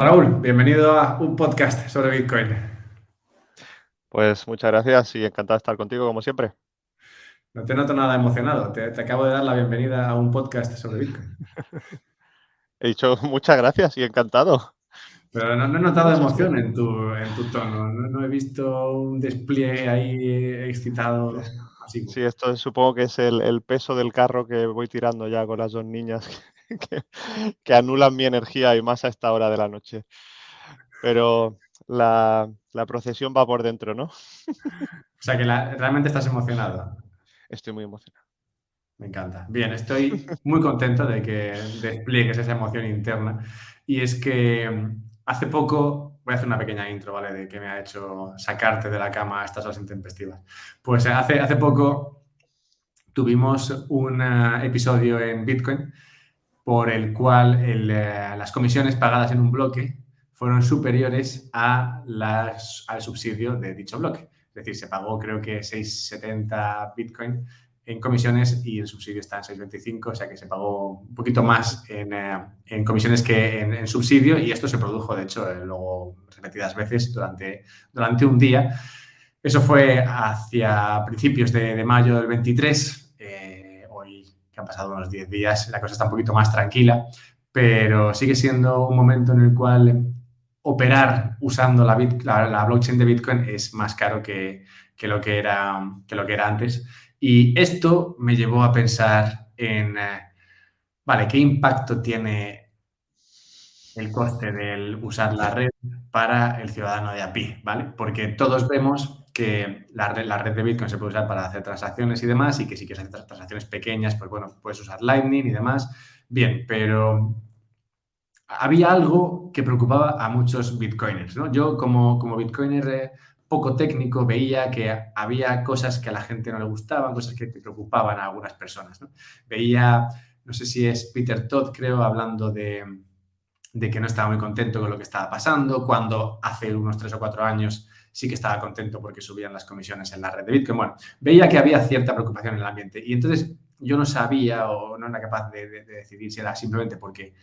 Raúl, bienvenido a un podcast sobre Bitcoin. Pues muchas gracias y encantado de estar contigo como siempre. No te noto nada emocionado, te acabo de dar la bienvenida a un podcast sobre Bitcoin. He dicho muchas gracias y encantado. Pero no he notado No sé si emoción en tu tono, no he visto un despliegue ahí excitado masivo. sí, esto supongo que es el peso del carro que voy tirando ya con las 2 niñas que que anulan mi energía y más a esta hora de la noche. Pero la procesión va por dentro, ¿no? O sea que realmente estás emocionado. Estoy muy emocionado. Me encanta. Bien, estoy muy contento de que despliegues esa emoción interna. Y es que hace poco, voy a hacer una pequeña intro, ¿vale? De qué me ha hecho sacarte de la cama a estas horas intempestivas. Pues hace poco tuvimos un episodio en Bitcoin por el cual las comisiones pagadas en un bloque fueron superiores al subsidio de dicho bloque. Es decir, se pagó creo que 6,70 Bitcoin en comisiones y el subsidio está en 6,25, o sea que se pagó un poquito más en comisiones que en subsidio, y esto se produjo, de hecho, luego repetidas veces durante un día. Eso fue hacia principios de mayo del 23. Hoy, que han pasado unos 10 días, la cosa está un poquito más tranquila, pero sigue siendo un momento en el cual operar usando la blockchain de Bitcoin es más caro que lo que era antes. Y esto me llevó a pensar en, vale, ¿qué impacto tiene el coste del usar la red para el ciudadano de a pie, ¿vale? Porque todos vemos que la red de Bitcoin se puede usar para hacer transacciones y demás, y que si quieres hacer transacciones pequeñas, pues bueno, puedes usar Lightning y demás. Bien, pero había algo que preocupaba a muchos bitcoiners, ¿no? Yo, como bitcoiner poco técnico, veía que había cosas que a la gente no le gustaban, cosas que preocupaban a algunas personas, ¿no? Veía, no sé si es Peter Todd, creo, hablando de que no estaba muy contento con lo que estaba pasando, cuando hace unos 3 o 4 años sí que estaba contento porque subían las comisiones en la red de Bitcoin. Bueno, veía que había cierta preocupación en el ambiente, y entonces yo no sabía o no era capaz de decidir si era simplemente porque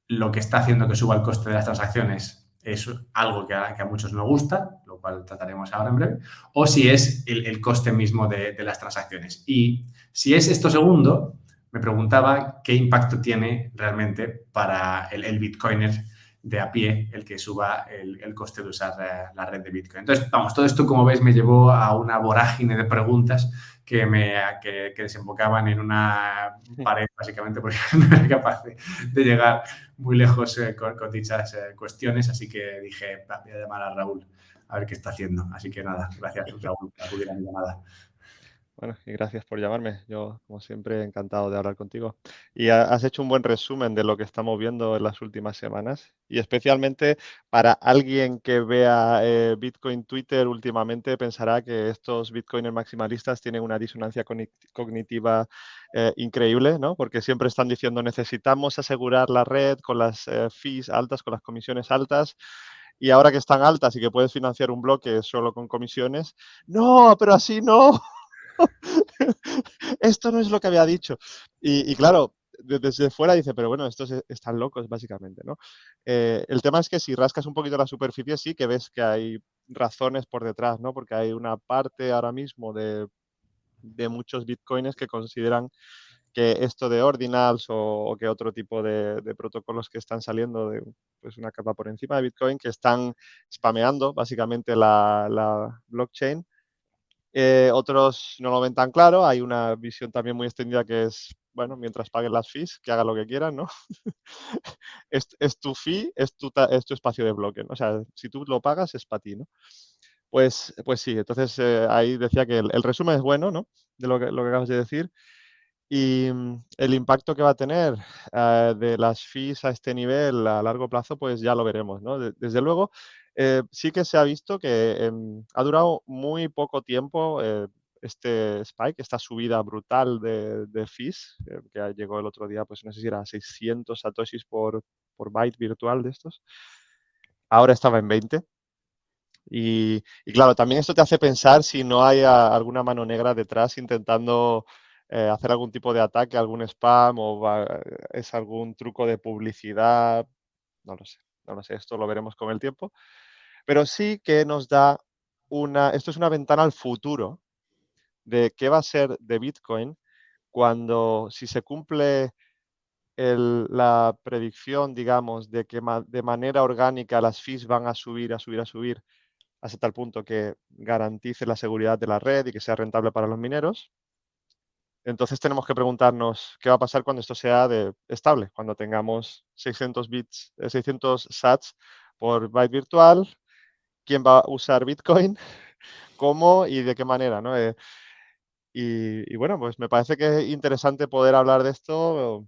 lo que está haciendo que suba el coste de las transacciones es algo que a muchos no gusta, lo cual trataremos ahora en breve, o si es el coste mismo de las transacciones. Y si es esto segundo, me preguntaba qué impacto tiene realmente para el bitcoiner de a pie el que suba el coste de usar la red de Bitcoin. Entonces, vamos, todo esto, como ves, me llevó a una vorágine de preguntas que desembocaban en una pared, básicamente, porque no era capaz de llegar muy lejos con dichas cuestiones, así que dije, voy a llamar a Raúl a ver qué está haciendo. Así que nada, gracias, Raúl, por acudir a mi llamada. Bueno, y gracias por llamarme. Yo, como siempre, encantado de hablar contigo. Y has hecho un buen resumen de lo que estamos viendo en las últimas semanas. Y especialmente para alguien que vea Bitcoin Twitter últimamente, pensará que estos Bitcoiners maximalistas tienen una disonancia cognitiva increíble, ¿no? Porque siempre están diciendo necesitamos asegurar la red con las fees altas, con las comisiones altas. Y ahora que están altas y que puedes financiar un bloque solo con comisiones, no, pero así no. Esto no es lo que había dicho. Y claro, desde fuera dice, pero bueno, estos están locos, básicamente, ¿no? El tema es que si rascas un poquito la superficie, sí que ves que hay razones por detrás, ¿no? Porque hay una parte ahora mismo de muchos bitcoins que consideran que esto de ordinals o que otro tipo de protocolos que están saliendo de pues una capa por encima de Bitcoin, que están spameando básicamente la blockchain. Otros no lo ven tan claro. Hay una visión también muy extendida que es, bueno, mientras paguen las fees, que hagan lo que quieran, ¿no? Es tu fee, es tu espacio de bloque, ¿no? O sea, si tú lo pagas es para ti, ¿no? Pues sí, entonces ahí decía que el resumen es bueno, ¿no? De lo que acabas de decir. Y el impacto que va a tener de las fees a este nivel a largo plazo, pues ya lo veremos, ¿no? Desde luego, sí que se ha visto que ha durado muy poco tiempo este spike, esta subida brutal de fees, que llegó el otro día, pues no sé si era 600 satoshis por byte virtual de estos. Ahora estaba en 20. Y claro, también esto te hace pensar si no hay alguna mano negra detrás intentando hacer algún tipo de ataque, algún spam o es algún truco de publicidad, no lo sé. no lo sé, esto lo veremos con el tiempo, pero sí que nos da esto es una ventana al futuro de qué va a ser de Bitcoin cuando, si se cumple la predicción, digamos, de que de manera orgánica las fees van a subir, a subir, a subir, hasta tal punto que garantice la seguridad de la red y que sea rentable para los mineros. Entonces tenemos que preguntarnos qué va a pasar cuando esto sea estable, cuando tengamos 600 bits, 600 sats por byte virtual, quién va a usar Bitcoin, cómo y de qué manera, ¿no? Y bueno, pues me parece que es interesante poder hablar de esto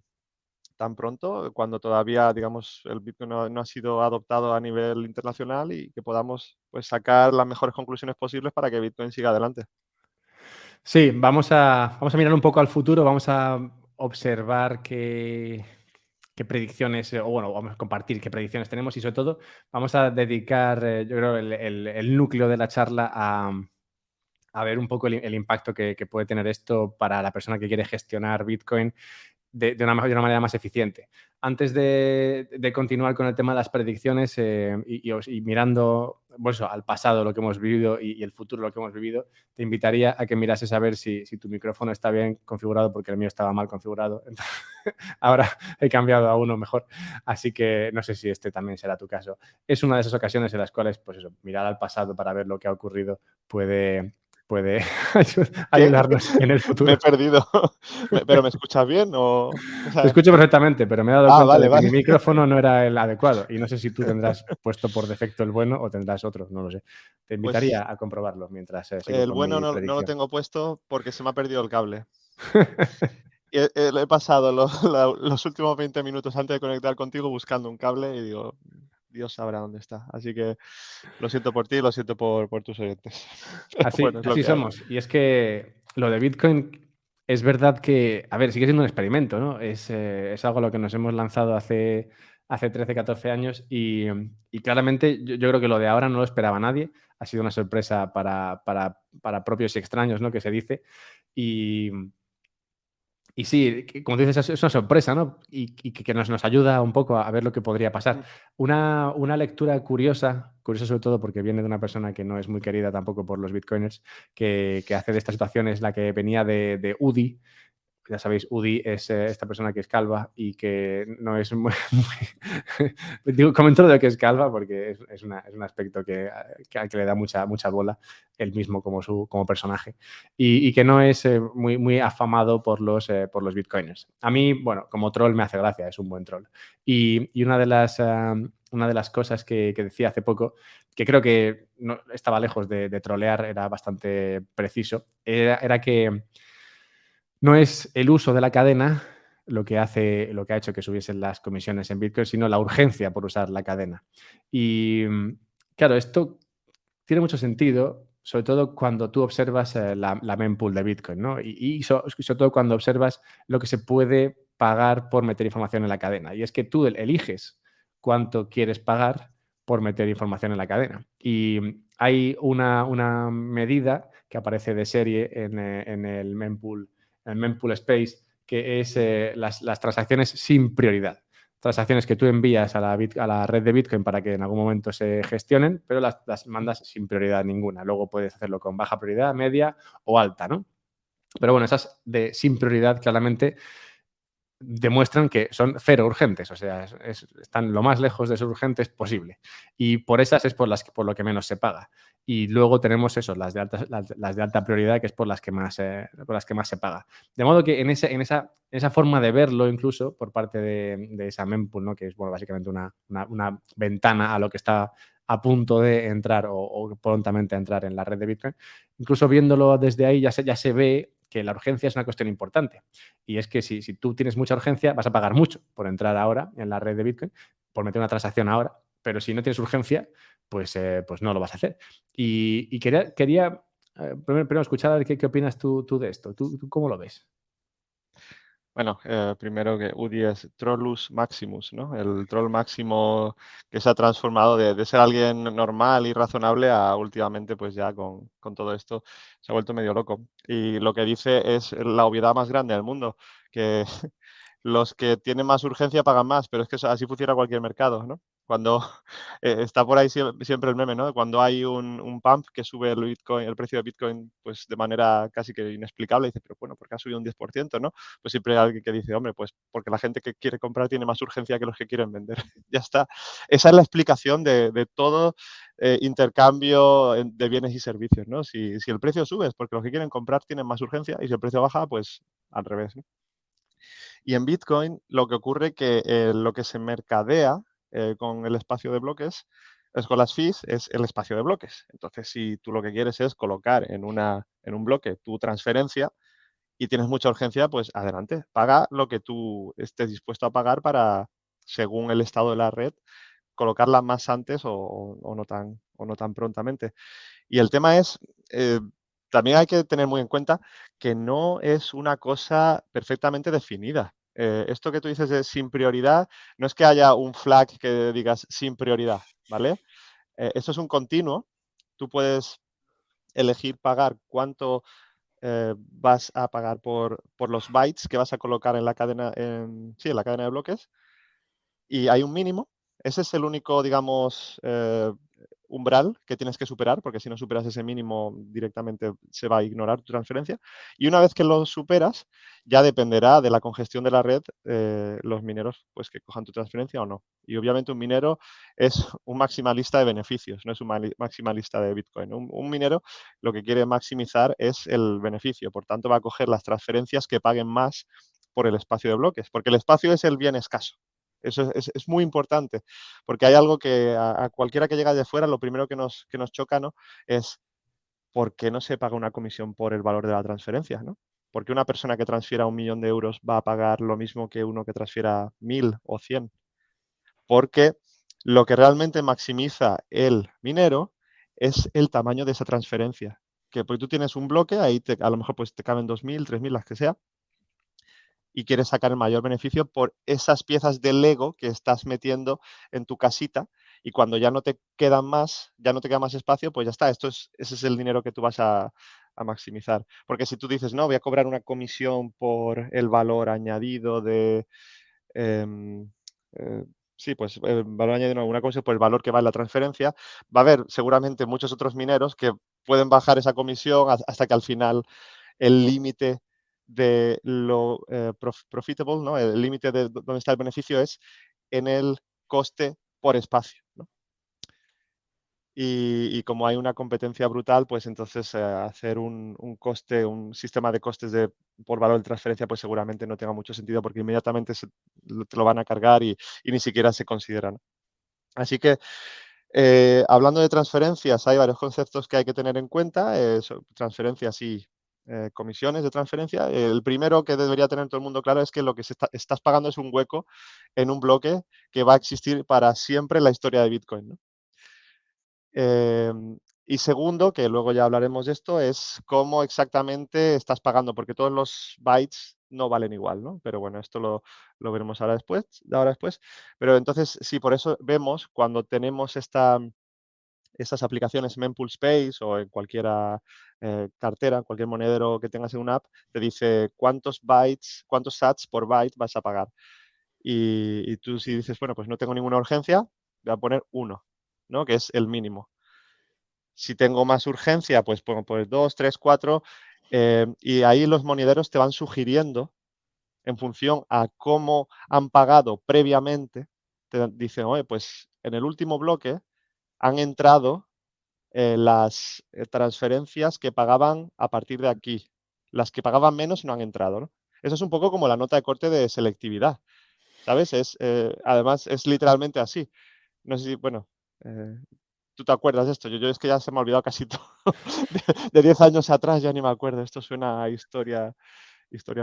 tan pronto, cuando todavía, digamos, el Bitcoin no ha sido adoptado a nivel internacional y que podamos, pues, sacar las mejores conclusiones posibles para que Bitcoin siga adelante. Sí, vamos a mirar un poco al futuro, vamos a observar qué predicciones, o bueno, vamos a compartir qué predicciones tenemos y sobre todo vamos a dedicar, yo creo, el núcleo de la charla a ver un poco el impacto que puede tener esto para la persona que quiere gestionar Bitcoin de una manera más eficiente. Antes de continuar con el tema de las predicciones y mirando pues, al pasado lo que hemos vivido y el futuro lo que hemos vivido, te invitaría a que mirases a ver si tu micrófono está bien configurado, porque el mío estaba mal configurado. Ahora he cambiado a uno mejor, así que no sé si este también será tu caso. Es una de esas ocasiones en las cuales, pues eso, mirar al pasado para ver lo que ha ocurrido puede ¿Qué? ayudarnos en el Me he futuro. perdido. ¿Pero me escuchas bien o Te sea? escucho perfectamente, pero me he dado cuenta Vale, de que mi vale. micrófono no era el adecuado y no sé si tú tendrás puesto por defecto el bueno o tendrás otro, no lo sé. Te Pues invitaría a comprobarlo mientras sigo el con bueno mi no lo predicción. tengo puesto porque se me ha perdido el cable. Y he pasado los últimos 20 minutos antes de conectar contigo buscando un cable y digo, Dios sabrá dónde está. Así que lo siento por ti y lo siento por tus oyentes. Pero Así, bueno, es lo así que hay. somos. Y es que lo de Bitcoin es verdad que, a ver, sigue siendo un experimento, ¿no? Es algo a lo que nos hemos lanzado hace 13, 14 años y claramente yo creo que lo de ahora no lo esperaba nadie. Ha sido una sorpresa para propios y extraños, ¿no? Que se dice. Y, y sí, como dices, es una sorpresa, ¿no? Y que nos ayuda un poco a ver lo que podría pasar. Mm. Una lectura curiosa sobre todo porque viene de una persona que no es muy querida tampoco por los bitcoiners, que hace de esta situación es la que venía de UDI. Ya sabéis, UDI es esta persona que es calva y que no es digo, comento lo de que es calva porque es un aspecto al que le da mucha bola él mismo como personaje y que no es muy afamado por los bitcoiners. A mí, bueno, como troll me hace gracia, es un buen troll. Y una de las cosas que decía hace poco, que creo que no, estaba lejos de trolear, era bastante preciso, era que no es el uso de la cadena lo que ha hecho que subiesen las comisiones en Bitcoin, sino la urgencia por usar la cadena. Y claro, esto tiene mucho sentido, sobre todo cuando tú observas la mempool de Bitcoin, ¿no? Y sobre todo cuando observas lo que se puede pagar por meter información en la cadena. Y es que tú eliges cuánto quieres pagar por meter información en la cadena. Y hay una medida que aparece de serie en el mempool space, que es las transacciones sin prioridad. Transacciones que tú envías a la red de Bitcoin para que en algún momento se gestionen, pero las mandas sin prioridad ninguna. Luego puedes hacerlo con baja prioridad, media o alta, ¿no? Pero bueno, esas de sin prioridad claramente demuestran que son cero urgentes, o sea, están lo más lejos de ser urgentes posible. Y por esas es por lo que menos se paga. Y luego tenemos eso, las de alta prioridad, que es por las que más se paga. De modo que en esa forma de verlo, incluso por parte de esa mempool, ¿no? Que es bueno, básicamente una ventana a lo que está a punto de entrar o prontamente a entrar en la red de Bitcoin, incluso viéndolo desde ahí ya se ve que la urgencia es una cuestión importante. Y es que si tú tienes mucha urgencia, vas a pagar mucho por entrar ahora en la red de Bitcoin, por meter una transacción ahora, pero si no tienes urgencia, pues no lo vas a hacer. Y quería primero escuchar a ver qué opinas tú de esto. ¿Tú cómo lo ves? Bueno, primero que UDI es Trollus Maximus, ¿no? El troll máximo que se ha transformado de ser alguien normal y razonable a últimamente, pues ya con todo esto, se ha vuelto medio loco. Y lo que dice es la obviedad más grande del mundo, que los que tienen más urgencia pagan más, pero es que así funciona cualquier mercado, ¿no? Cuando está por ahí siempre el meme, ¿no? Cuando hay un pump que sube el precio de Bitcoin, pues de manera casi que inexplicable, dice, pero bueno, ¿por qué ha subido un 10%, no? Pues siempre hay alguien que dice, hombre, pues porque la gente que quiere comprar tiene más urgencia que los que quieren vender. Ya está. Esa es la explicación de todo intercambio de bienes y servicios, ¿no? Si el precio sube es porque los que quieren comprar tienen más urgencia y si el precio baja, pues al revés, ¿no? Y en Bitcoin lo que ocurre que lo que se mercadea con el espacio de bloques, es con las fees, es el espacio de bloques. Entonces, si tú lo que quieres es colocar en un bloque tu transferencia y tienes mucha urgencia, pues adelante, paga lo que tú estés dispuesto a pagar para, según el estado de la red, colocarla más antes o no tan prontamente. Y el tema es, también hay que tener muy en cuenta que no es una cosa perfectamente definida. Esto que tú dices de sin prioridad, no es que haya un flag que digas sin prioridad, ¿vale? Esto es un continuo. Tú puedes elegir pagar cuánto vas a pagar por los bytes que vas a colocar en la cadena, sí, en la cadena de bloques. Y hay un mínimo. Ese es el único, digamos, umbral que tienes que superar, porque si no superas ese mínimo directamente se va a ignorar tu transferencia. Y una vez que lo superas, ya dependerá de la congestión de la red, los mineros pues que cojan tu transferencia o no. Y obviamente un minero es un maximalista de beneficios, no es un maximalista de Bitcoin. Un minero lo que quiere maximizar es el beneficio, por tanto va a coger las transferencias que paguen más por el espacio de bloques, porque el espacio es el bien escaso. Eso es muy importante, porque hay algo que a cualquiera que llega de fuera, lo primero que nos choca, ¿no? Es ¿por qué no se paga una comisión por el valor de la transferencia, ¿no? ¿Por qué una persona que transfiera 1 millón de euros va a pagar lo mismo que uno que transfiera 1000 o 100? Porque lo que realmente maximiza el minero es el tamaño de esa transferencia. Que porque tú tienes un bloque, ahí a lo mejor pues te caben 2000, 3000, las que sea, y quieres sacar el mayor beneficio por esas piezas de Lego que estás metiendo en tu casita y cuando ya no te quedan más, ya no te queda más espacio, pues ya está, ese es el dinero que tú vas a maximizar. Porque si tú dices, no, voy a cobrar una comisión por el valor añadido de, em, eh, sí, pues el valor añadido, no, una comisión por el valor que vale la transferencia, va a haber seguramente muchos otros mineros que pueden bajar esa comisión hasta que al final el límite de lo profitable, ¿no? El límite de dónde está el beneficio es en el coste por espacio, ¿no? Y como hay una competencia brutal, pues entonces hacer un coste, un sistema de costes por valor de transferencia, pues seguramente no tenga mucho sentido porque inmediatamente te lo van a cargar y ni siquiera se considera, ¿no? Así que hablando de transferencias, hay varios conceptos que hay que tener en cuenta, transferencias y comisiones de transferencia. El primero que debería tener todo el mundo claro es que lo que estás pagando es un hueco en un bloque que va a existir para siempre en la historia de Bitcoin, ¿no? Y segundo, que luego ya hablaremos de esto, es cómo exactamente estás pagando, porque todos los bytes no valen igual, ¿no? Pero bueno, esto lo veremos ahora después. Pero entonces, sí, por eso vemos cuando tenemos estas aplicaciones Mempool Space o en cualquier cartera, cualquier monedero que tengas en una app, te dice cuántos bytes, cuántos sats por byte vas a pagar. Y tú si dices, bueno, pues no tengo ninguna urgencia, voy a poner 1, ¿no? Que es el mínimo. Si tengo más urgencia, pues pongo pues 2, 3, 4, y ahí los monederos te van sugiriendo en función a cómo han pagado previamente, te dicen, oye, pues en el último bloque han entrado las transferencias que pagaban a partir de aquí. Las que pagaban menos no han entrado, ¿no? Eso es un poco como la nota de corte de selectividad, ¿sabes? Además, es literalmente así. No sé si, bueno, eh, tú te acuerdas de esto. Yo es que ya se me ha olvidado casi todo. De 10 años atrás ya ni me acuerdo. Esto suena a historia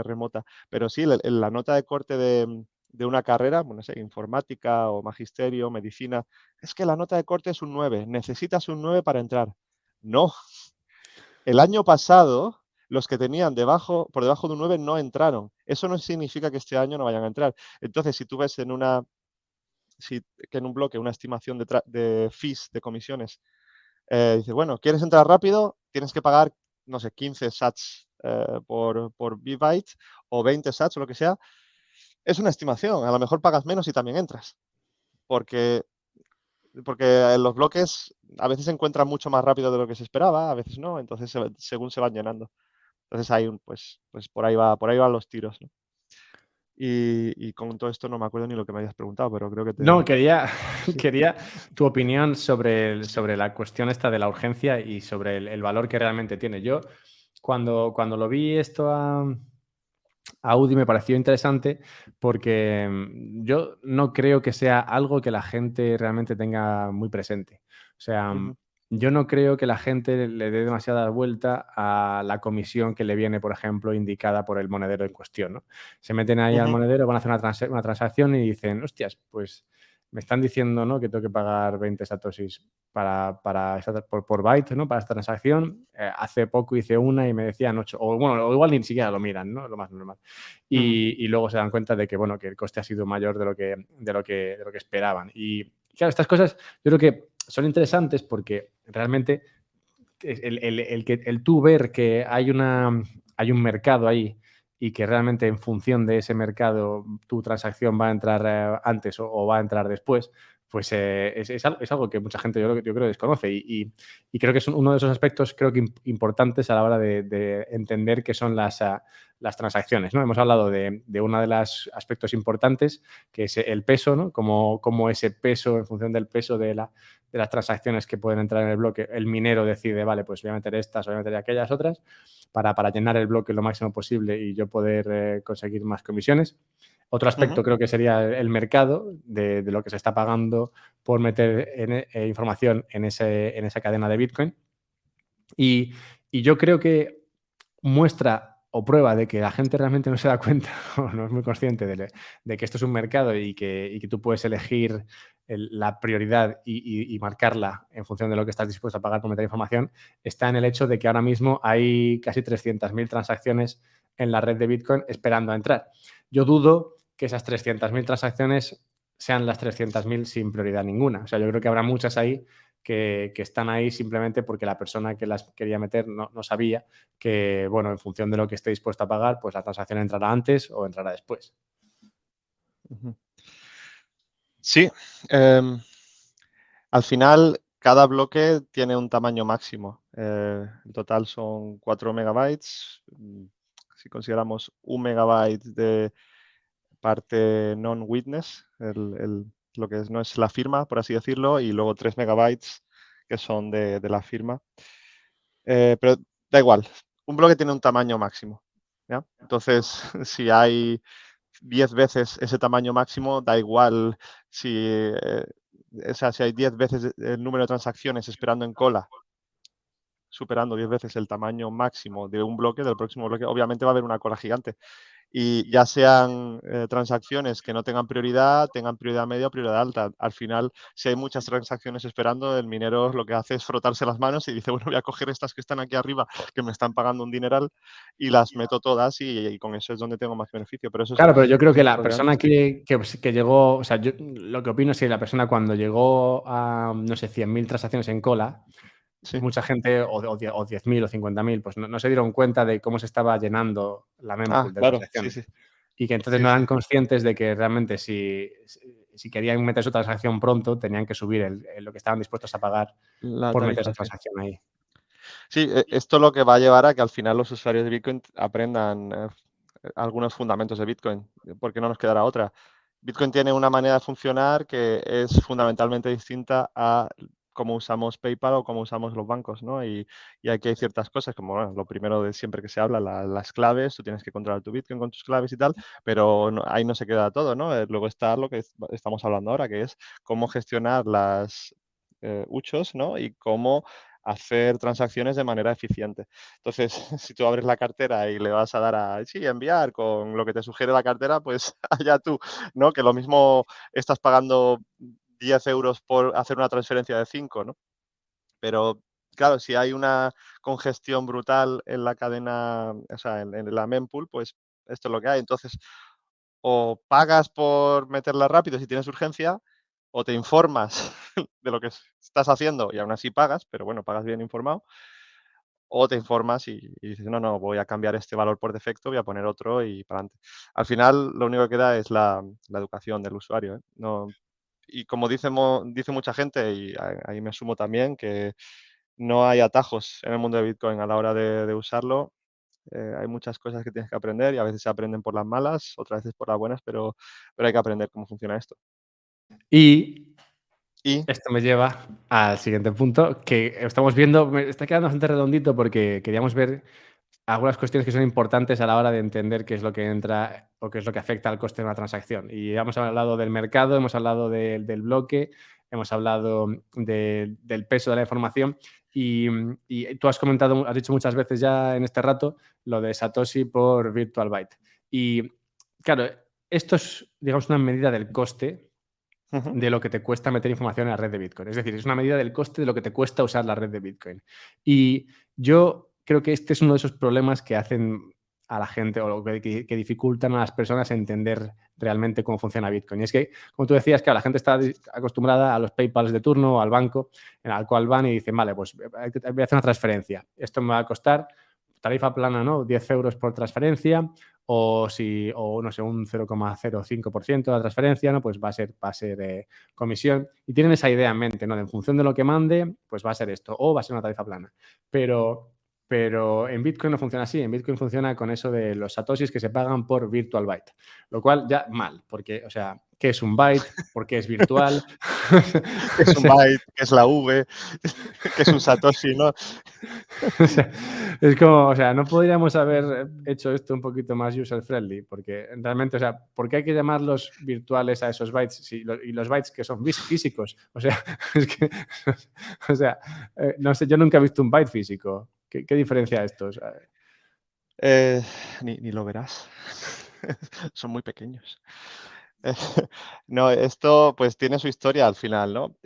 remota. Pero sí, la nota de corte de una carrera, bueno, no sé, informática o magisterio, medicina, es que la nota de corte es un 9. Necesitas un 9 para entrar. No. El año pasado, los que tenían por debajo de un 9 no entraron. Eso no significa que este año no vayan a entrar. Entonces, si tú ves que en un bloque una estimación de fees, de comisiones, dice, bueno, ¿quieres entrar rápido? Tienes que pagar, no sé, 15 sats por byte o 20 sats o lo que sea. Es una estimación. A lo mejor pagas menos y también entras. Porque porque en los bloques a veces se encuentran mucho más rápido de lo que se esperaba, a veces no, entonces según se van llenando. Entonces hay pues por ahí van los tiros, ¿no? Y con todo esto no me acuerdo ni lo que me habías preguntado, pero creo que No, te... quería, Sí. quería tu opinión sobre, Sí. sobre la cuestión esta de la urgencia y sobre el valor que realmente tiene. Yo, cuando lo vi esto a Audi me pareció interesante porque yo no creo que sea algo que la gente realmente tenga muy presente. O sea, Ujú, yo no creo que la gente le dé demasiada vuelta a la comisión que le viene, por ejemplo, indicada por el monedero en cuestión, ¿no? Se meten ahí al ujú, monedero, van a hacer una transacción y dicen, hostias, pues me están diciendo, ¿no?, que tengo que pagar 20 satoshis por byte, ¿no?, para esta transacción. Hace poco hice una y me decían 8, o bueno, o igual ni siquiera lo miran, ¿no?, lo más normal. ujú, Y luego se dan cuenta de que, bueno, que el coste ha sido mayor de lo que esperaban. Y claro, estas cosas yo creo que son interesantes porque realmente el tú ver que hay un mercado ahí y que realmente en función de ese mercado tu transacción va a entrar antes o va a entrar después, pues es algo que mucha gente yo creo desconoce y creo que es uno de esos aspectos creo que importantes a la hora de entender qué son las transacciones, ¿no? Hemos hablado de uno de los aspectos importantes, que es el peso, ¿no? Como ese peso, en función del peso de las transacciones que pueden entrar en el bloque, el minero decide, vale, pues voy a meter estas o voy a meter aquellas otras para llenar el bloque lo máximo posible y yo poder conseguir más comisiones. Otro ujú, aspecto creo que sería el mercado de lo que se está pagando por meter información en esa cadena de Bitcoin. Y, y yo creo que muestra o prueba de que la gente realmente no se da cuenta o no es muy consciente de que esto es un mercado y que tú puedes elegir la prioridad y marcarla en función de lo que estás dispuesto a pagar por meter información, está en el hecho de que ahora mismo hay casi 300.000 transacciones en la red de Bitcoin esperando a entrar. Yo dudo que esas 300.000 transacciones sean las 300.000 sin prioridad ninguna. O sea, yo creo que habrá muchas ahí que están ahí simplemente porque la persona que las quería meter no sabía que, bueno, en función de lo que esté dispuesto a pagar, pues la transacción entrará antes o entrará después. ujú. Sí, em, al final cada bloque tiene un tamaño máximo. En total son 4 megabytes. Si consideramos 1 megabyte de parte non-witness, lo que no es la firma, por así decirlo, y luego 3 megabytes que son de la firma. Pero da igual, un bloque tiene un tamaño máximo, ¿ya? Entonces, si hay 10 veces ese tamaño máximo, da igual si, o sea, si hay 10 veces el número de transacciones esperando en cola, superando 10 veces el tamaño máximo de un bloque, del próximo bloque, obviamente va a haber una cola gigante. Y ya sean transacciones que no tengan prioridad media o prioridad alta. Al final, si hay muchas transacciones esperando, el minero lo que hace es frotarse las manos y dice, bueno, voy a coger estas que están aquí arriba, que me están pagando un dineral, y las meto todas y con eso es donde tengo más beneficio. Pero Claro, pero yo creo eso que es la lo de persona antes. que llegó, o sea, yo lo que opino es que la persona cuando llegó a, no sé, 100.000 transacciones en cola, Sí. mucha gente, o 10.000 o 50.000, pues no se dieron cuenta de cómo se estaba llenando la Ah, mempool de claro, sí, transacciones. sí, Y que entonces sí, no sí. eran conscientes de que realmente si querían meter su transacción pronto, tenían que subir lo que estaban dispuestos a pagar La por meter esa tarifa, sí. transacción ahí. Sí, esto lo que va a llevar a que al final los usuarios de Bitcoin aprendan algunos fundamentos de Bitcoin, porque no nos quedará otra. Bitcoin tiene una manera de funcionar que es fundamentalmente distinta a cómo usamos PayPal o cómo usamos los bancos, ¿no? Y aquí hay ciertas cosas, como bueno, lo primero de siempre que se habla, las claves, tú tienes que controlar tu Bitcoin con tus claves y tal, pero ahí no se queda todo, ¿no? Luego está lo que estamos hablando ahora, que es cómo gestionar las UCHOS, ¿no? Y cómo hacer transacciones de manera eficiente. Entonces, si tú abres la cartera y le vas a dar a, sí, enviar con lo que te sugiere la cartera, pues allá tú, ¿no? Que lo mismo estás pagando 10 euros por hacer una transferencia de 5, ¿no? Pero claro, si hay una congestión brutal en la cadena, o sea, en la mempool, pues esto es lo que hay. Entonces, o pagas por meterla rápido si tienes urgencia, o te informas de lo que estás haciendo y aún así pagas, pero bueno, pagas bien informado, o te informas y dices, no, no, voy a cambiar este valor por defecto, voy a poner otro y para adelante. Al final, lo único que queda es la educación del usuario, ¿eh? No, y como dice mucha gente, y ahí me sumo también, que no hay atajos en el mundo de Bitcoin a la hora de usarlo. Hay muchas cosas que tienes que aprender y a veces se aprenden por las malas, otras veces por las buenas, pero hay que aprender cómo funciona esto. Y Y esto me lleva al siguiente punto, que estamos viendo, me está quedando bastante redondito porque queríamos ver algunas cuestiones que son importantes a la hora de entender qué es lo que entra o qué es lo que afecta al coste de una transacción. Y hemos hablado del mercado, hemos hablado del bloque, hemos hablado del peso de la información y tú has comentado, has dicho muchas veces ya en este rato lo de Satoshi por Virtual Byte. Y claro, esto es, digamos, una medida del coste ujú, de lo que te cuesta meter información en la red de Bitcoin. Es decir, es una medida del coste de lo que te cuesta usar la red de Bitcoin. Y yo creo que este es uno de esos problemas que hacen a la gente o que dificultan a las personas entender realmente cómo funciona Bitcoin. Y es que, como tú decías, que la gente está acostumbrada a los PayPals de turno o al banco, al cual van y dicen, vale, pues voy a hacer una transferencia. Esto me va a costar tarifa plana, ¿no? 10 euros por transferencia o no sé, un 0,05% de la transferencia, ¿no? Pues va a ser comisión. Y tienen esa idea en mente, ¿no? De en función de lo que mande, pues va a ser esto o va a ser una tarifa plana. Pero en Bitcoin no funciona así. En Bitcoin funciona con eso de los satoshis que se pagan por virtual byte. Lo cual ya mal, porque, o sea, ¿qué es un byte? ¿Por qué es virtual? ¿qué O es un sea, byte? ¿Qué es la V? ¿Qué es un Satoshi? ¿No? o sea, es como, o sea, no podríamos haber hecho esto un poquito más user-friendly, porque realmente, o sea, ¿por qué hay que llamarlos virtuales a esos bytes y los bytes que son físicos? O sea, es que, o sea, no sé, yo nunca he visto un byte físico. ¿Qué diferencia esto? O sea, Eh, ni lo verás. Son muy pequeños. Eh, no, esto pues tiene su historia al final, ¿no?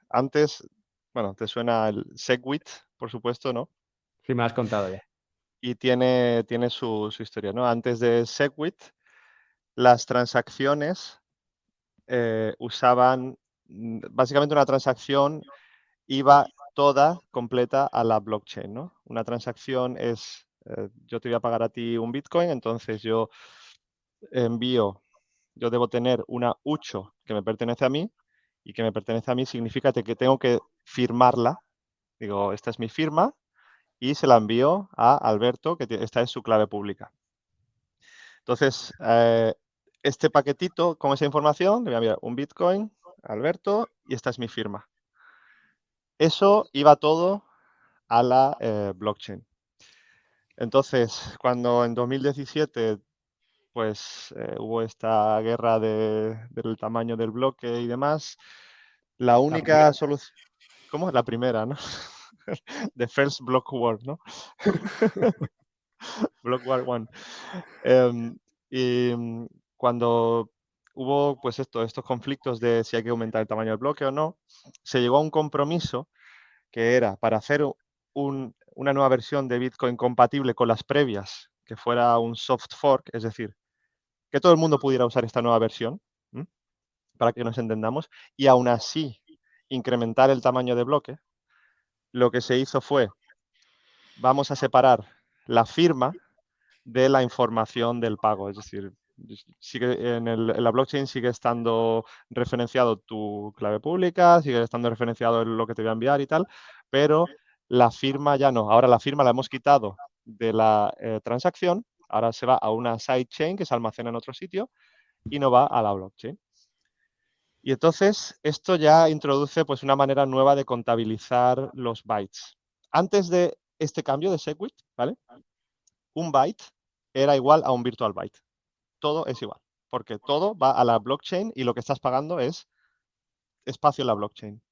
Antes, bueno, te suena el SegWit, por supuesto, ¿no? sí, me lo has contado ya. Y tiene su historia, ¿no? Antes de SegWit, las transacciones usaban, básicamente una transacción iba toda completa a la blockchain, ¿no? Una transacción es, yo te voy a pagar a ti un Bitcoin, entonces envío, yo debo tener una UCHO que me pertenece a mí, y que me pertenece a mí significa que tengo que firmarla. Digo, esta es mi firma y se la envío a Alberto, que esta es su clave pública. Entonces, este paquetito con esa información, le voy a enviar un Bitcoin a Alberto y esta es mi firma. Eso iba todo a la blockchain. Entonces, cuando en 2017 pues hubo esta guerra del tamaño del bloque y demás, la La primera. única solución, ¿cómo? La primera, ¿no? The first block war, ¿no? Block War One. Em, y cuando hubo pues estos conflictos de si hay que aumentar el tamaño del bloque o no, se llegó a un compromiso que era para hacer una nueva versión de Bitcoin compatible con las previas, que fuera un soft fork, es decir, que todo el mundo pudiera usar esta nueva versión, ¿m? Para que nos entendamos, y aún así incrementar el tamaño de bloque. Lo que se hizo fue, vamos a separar la firma de la información del pago. Es decir, sigue en la blockchain sigue estando referenciado tu clave pública, sigue estando referenciado lo que te voy a enviar y tal, pero la firma ya no. Ahora la firma la hemos quitado de la transacción, ahora se va a una sidechain que se almacena en otro sitio y no va a la blockchain. Y entonces esto ya introduce pues una manera nueva de contabilizar los bytes. Antes de este cambio de SegWit, ¿vale? Un byte era igual a un virtual byte. Todo es igual, porque todo va a la blockchain y lo que estás pagando es espacio en la blockchain.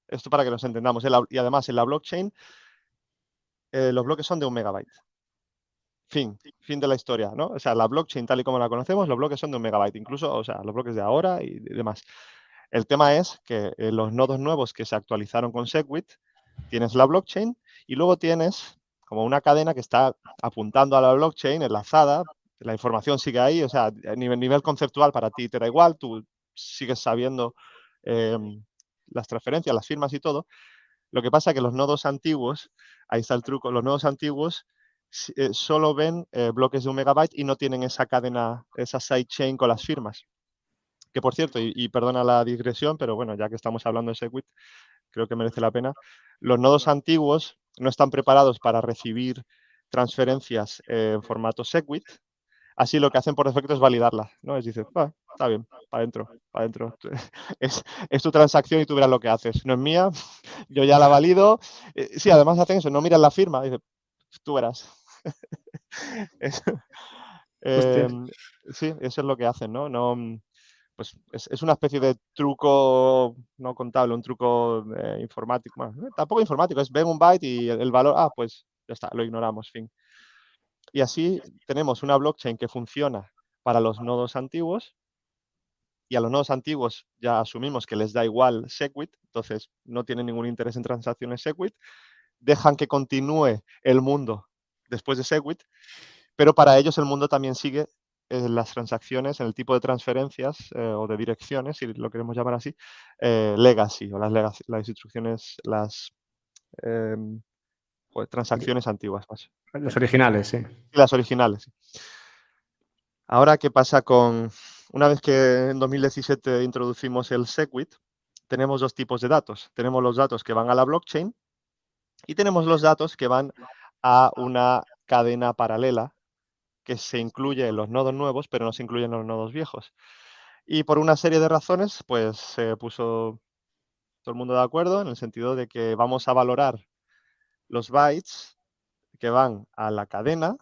Esto para que nos entendamos. Y además en la blockchain los bloques son de 1 MB. Fin de la historia, ¿no? O sea, la blockchain tal y como la conocemos, los bloques son de 1 MB, incluso, o sea, los bloques de ahora y demás. El tema es que los nodos nuevos que se actualizaron con SegWit, tienes la blockchain y luego tienes como una cadena que está apuntando a la blockchain enlazada, la información sigue ahí, o sea, a nivel conceptual para ti te da igual, tú sigues sabiendo eh, las transferencias, las firmas y todo. Lo que pasa es que los nodos antiguos, ahí está el truco, los nodos antiguos solo ven bloques de 1 MB y no tienen esa cadena, esa sidechain con las firmas. Que por cierto, y perdona la digresión, pero bueno, ya que estamos hablando de Segwit, creo que merece la pena. Los nodos antiguos no están preparados para recibir transferencias en formato Segwit, así lo que hacen por defecto es validarla, ¿no? Es decir, está bien, para adentro, para adentro. Es tu transacción y tú verás lo que haces. No es mía, yo ya la valido. Sí, además hacen eso, no miran la firma, dice, tú verás. Es, Hostias. sí, eso es lo que hacen, ¿no? No, pues es una especie de truco no contable, un truco informático. Bueno, tampoco informático, es ven un byte y el valor, pues ya está, lo ignoramos, fin. Y así tenemos una blockchain que funciona para los nodos antiguos, y a los nodos antiguos ya asumimos que les da igual Segwit, entonces no tienen ningún interés en transacciones Segwit, dejan que continúe el mundo después de Segwit, pero para ellos el mundo también sigue las transacciones, en el tipo de transferencias o de direcciones, si lo queremos llamar así, legacy o las instrucciones, las transacciones antiguas. Los originales, sí. Las originales. Sí. Ahora, ¿qué pasa con... Una vez que en 2017 introducimos el Segwit, tenemos dos tipos de datos. Tenemos los datos que van a la blockchain y tenemos los datos que van a una cadena paralela que se incluye en los nodos nuevos, pero no se incluye en los nodos viejos. Y por una serie de razones, pues se puso todo el mundo de acuerdo en el sentido de que vamos a valorar los bytes que van a la cadena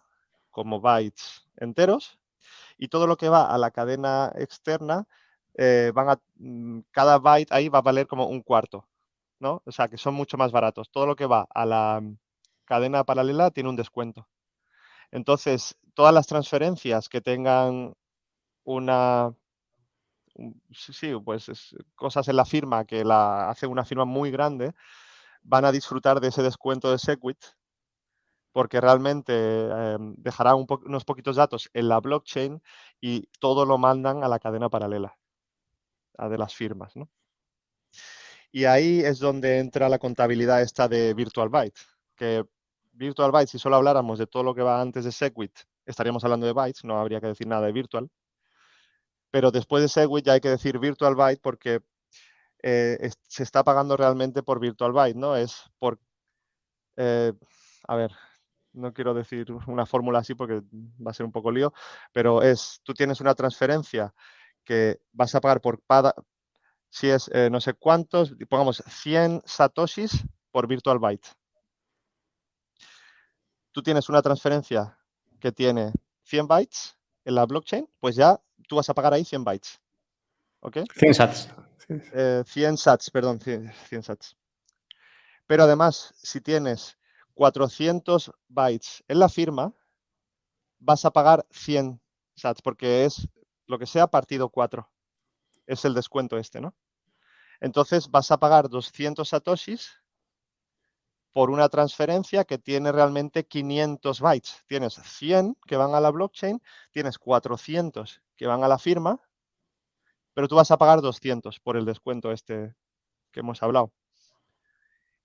como bytes enteros, y todo lo que va a la cadena externa, cada byte ahí va a valer como un cuarto, ¿no? O sea, que son mucho más baratos. Todo lo que va a la cadena paralela tiene un descuento. Entonces, todas las transferencias que tengan sí, pues cosas en la firma que hace una firma muy grande, van a disfrutar de ese descuento de Segwit, porque realmente dejará unos poquitos datos en la blockchain y todo lo mandan a la cadena paralela, a de las firmas, ¿no? Y ahí es donde entra la contabilidad esta de Virtual Byte, que Virtual Byte, si solo habláramos de todo lo que va antes de Segwit, estaríamos hablando de bytes, no habría que decir nada de virtual. Pero después de Segwit ya hay que decir Virtual Byte porque se está pagando realmente por Virtual Byte, ¿no? Es por, a ver, no quiero decir una fórmula así porque va a ser un poco lío, pero tú tienes una transferencia que vas a pagar si es no sé cuántos, pongamos 100 satoshis por Virtual Byte. Tú tienes una transferencia que tiene 100 bytes en la blockchain, pues ya tú vas a pagar ahí 100 bytes. ¿Ok? 100 sats. 100 sats, perdón, 100 sats. Pero además, si tienes 400 bytes en la firma, vas a pagar 100 sats, porque es lo que sea partido 4. Es el descuento este, ¿no? Entonces vas a pagar 200 satoshis por una transferencia que tiene realmente 500 bytes. Tienes 100 que van a la blockchain, tienes 400 que van a la firma, pero tú vas a pagar 200 por el descuento este que hemos hablado.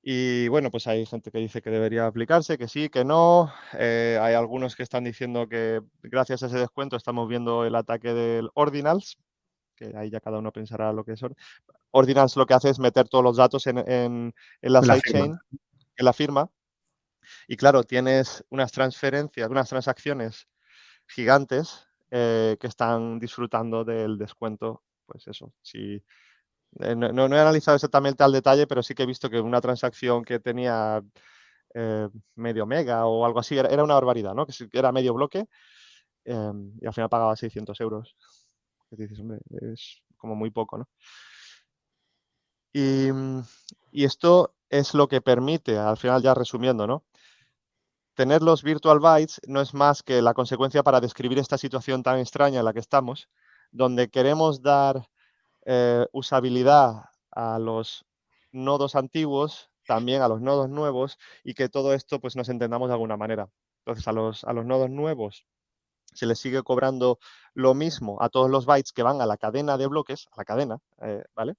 Y bueno, pues hay gente que dice que debería aplicarse, que sí, que no. Hay algunos que están diciendo que gracias a ese descuento estamos viendo el ataque del Ordinals, que ahí ya cada uno pensará lo que es. Ordinals lo que hace es meter todos los datos en la sidechain, en la firma. Y claro, tienes unas transferencias, unas transacciones gigantes que están disfrutando del descuento. Pues eso, si no he analizado exactamente al detalle, pero sí que he visto que una transacción que tenía medio mega o algo así, era una barbaridad, ¿no? Que era medio bloque y al final pagaba 600 euros. Que dices, hombre, es como muy poco, ¿no? Y esto es lo que permite, al final ya resumiendo, ¿no? Tener los virtual bytes no es más que la consecuencia para describir esta situación tan extraña en la que estamos, donde queremos dar usabilidad a los nodos antiguos, también a los nodos nuevos, y que todo esto pues nos entendamos de alguna manera. Entonces a los nodos nuevos se les sigue cobrando lo mismo a todos los bytes que van a la cadena de bloques, a la cadena, ¿vale?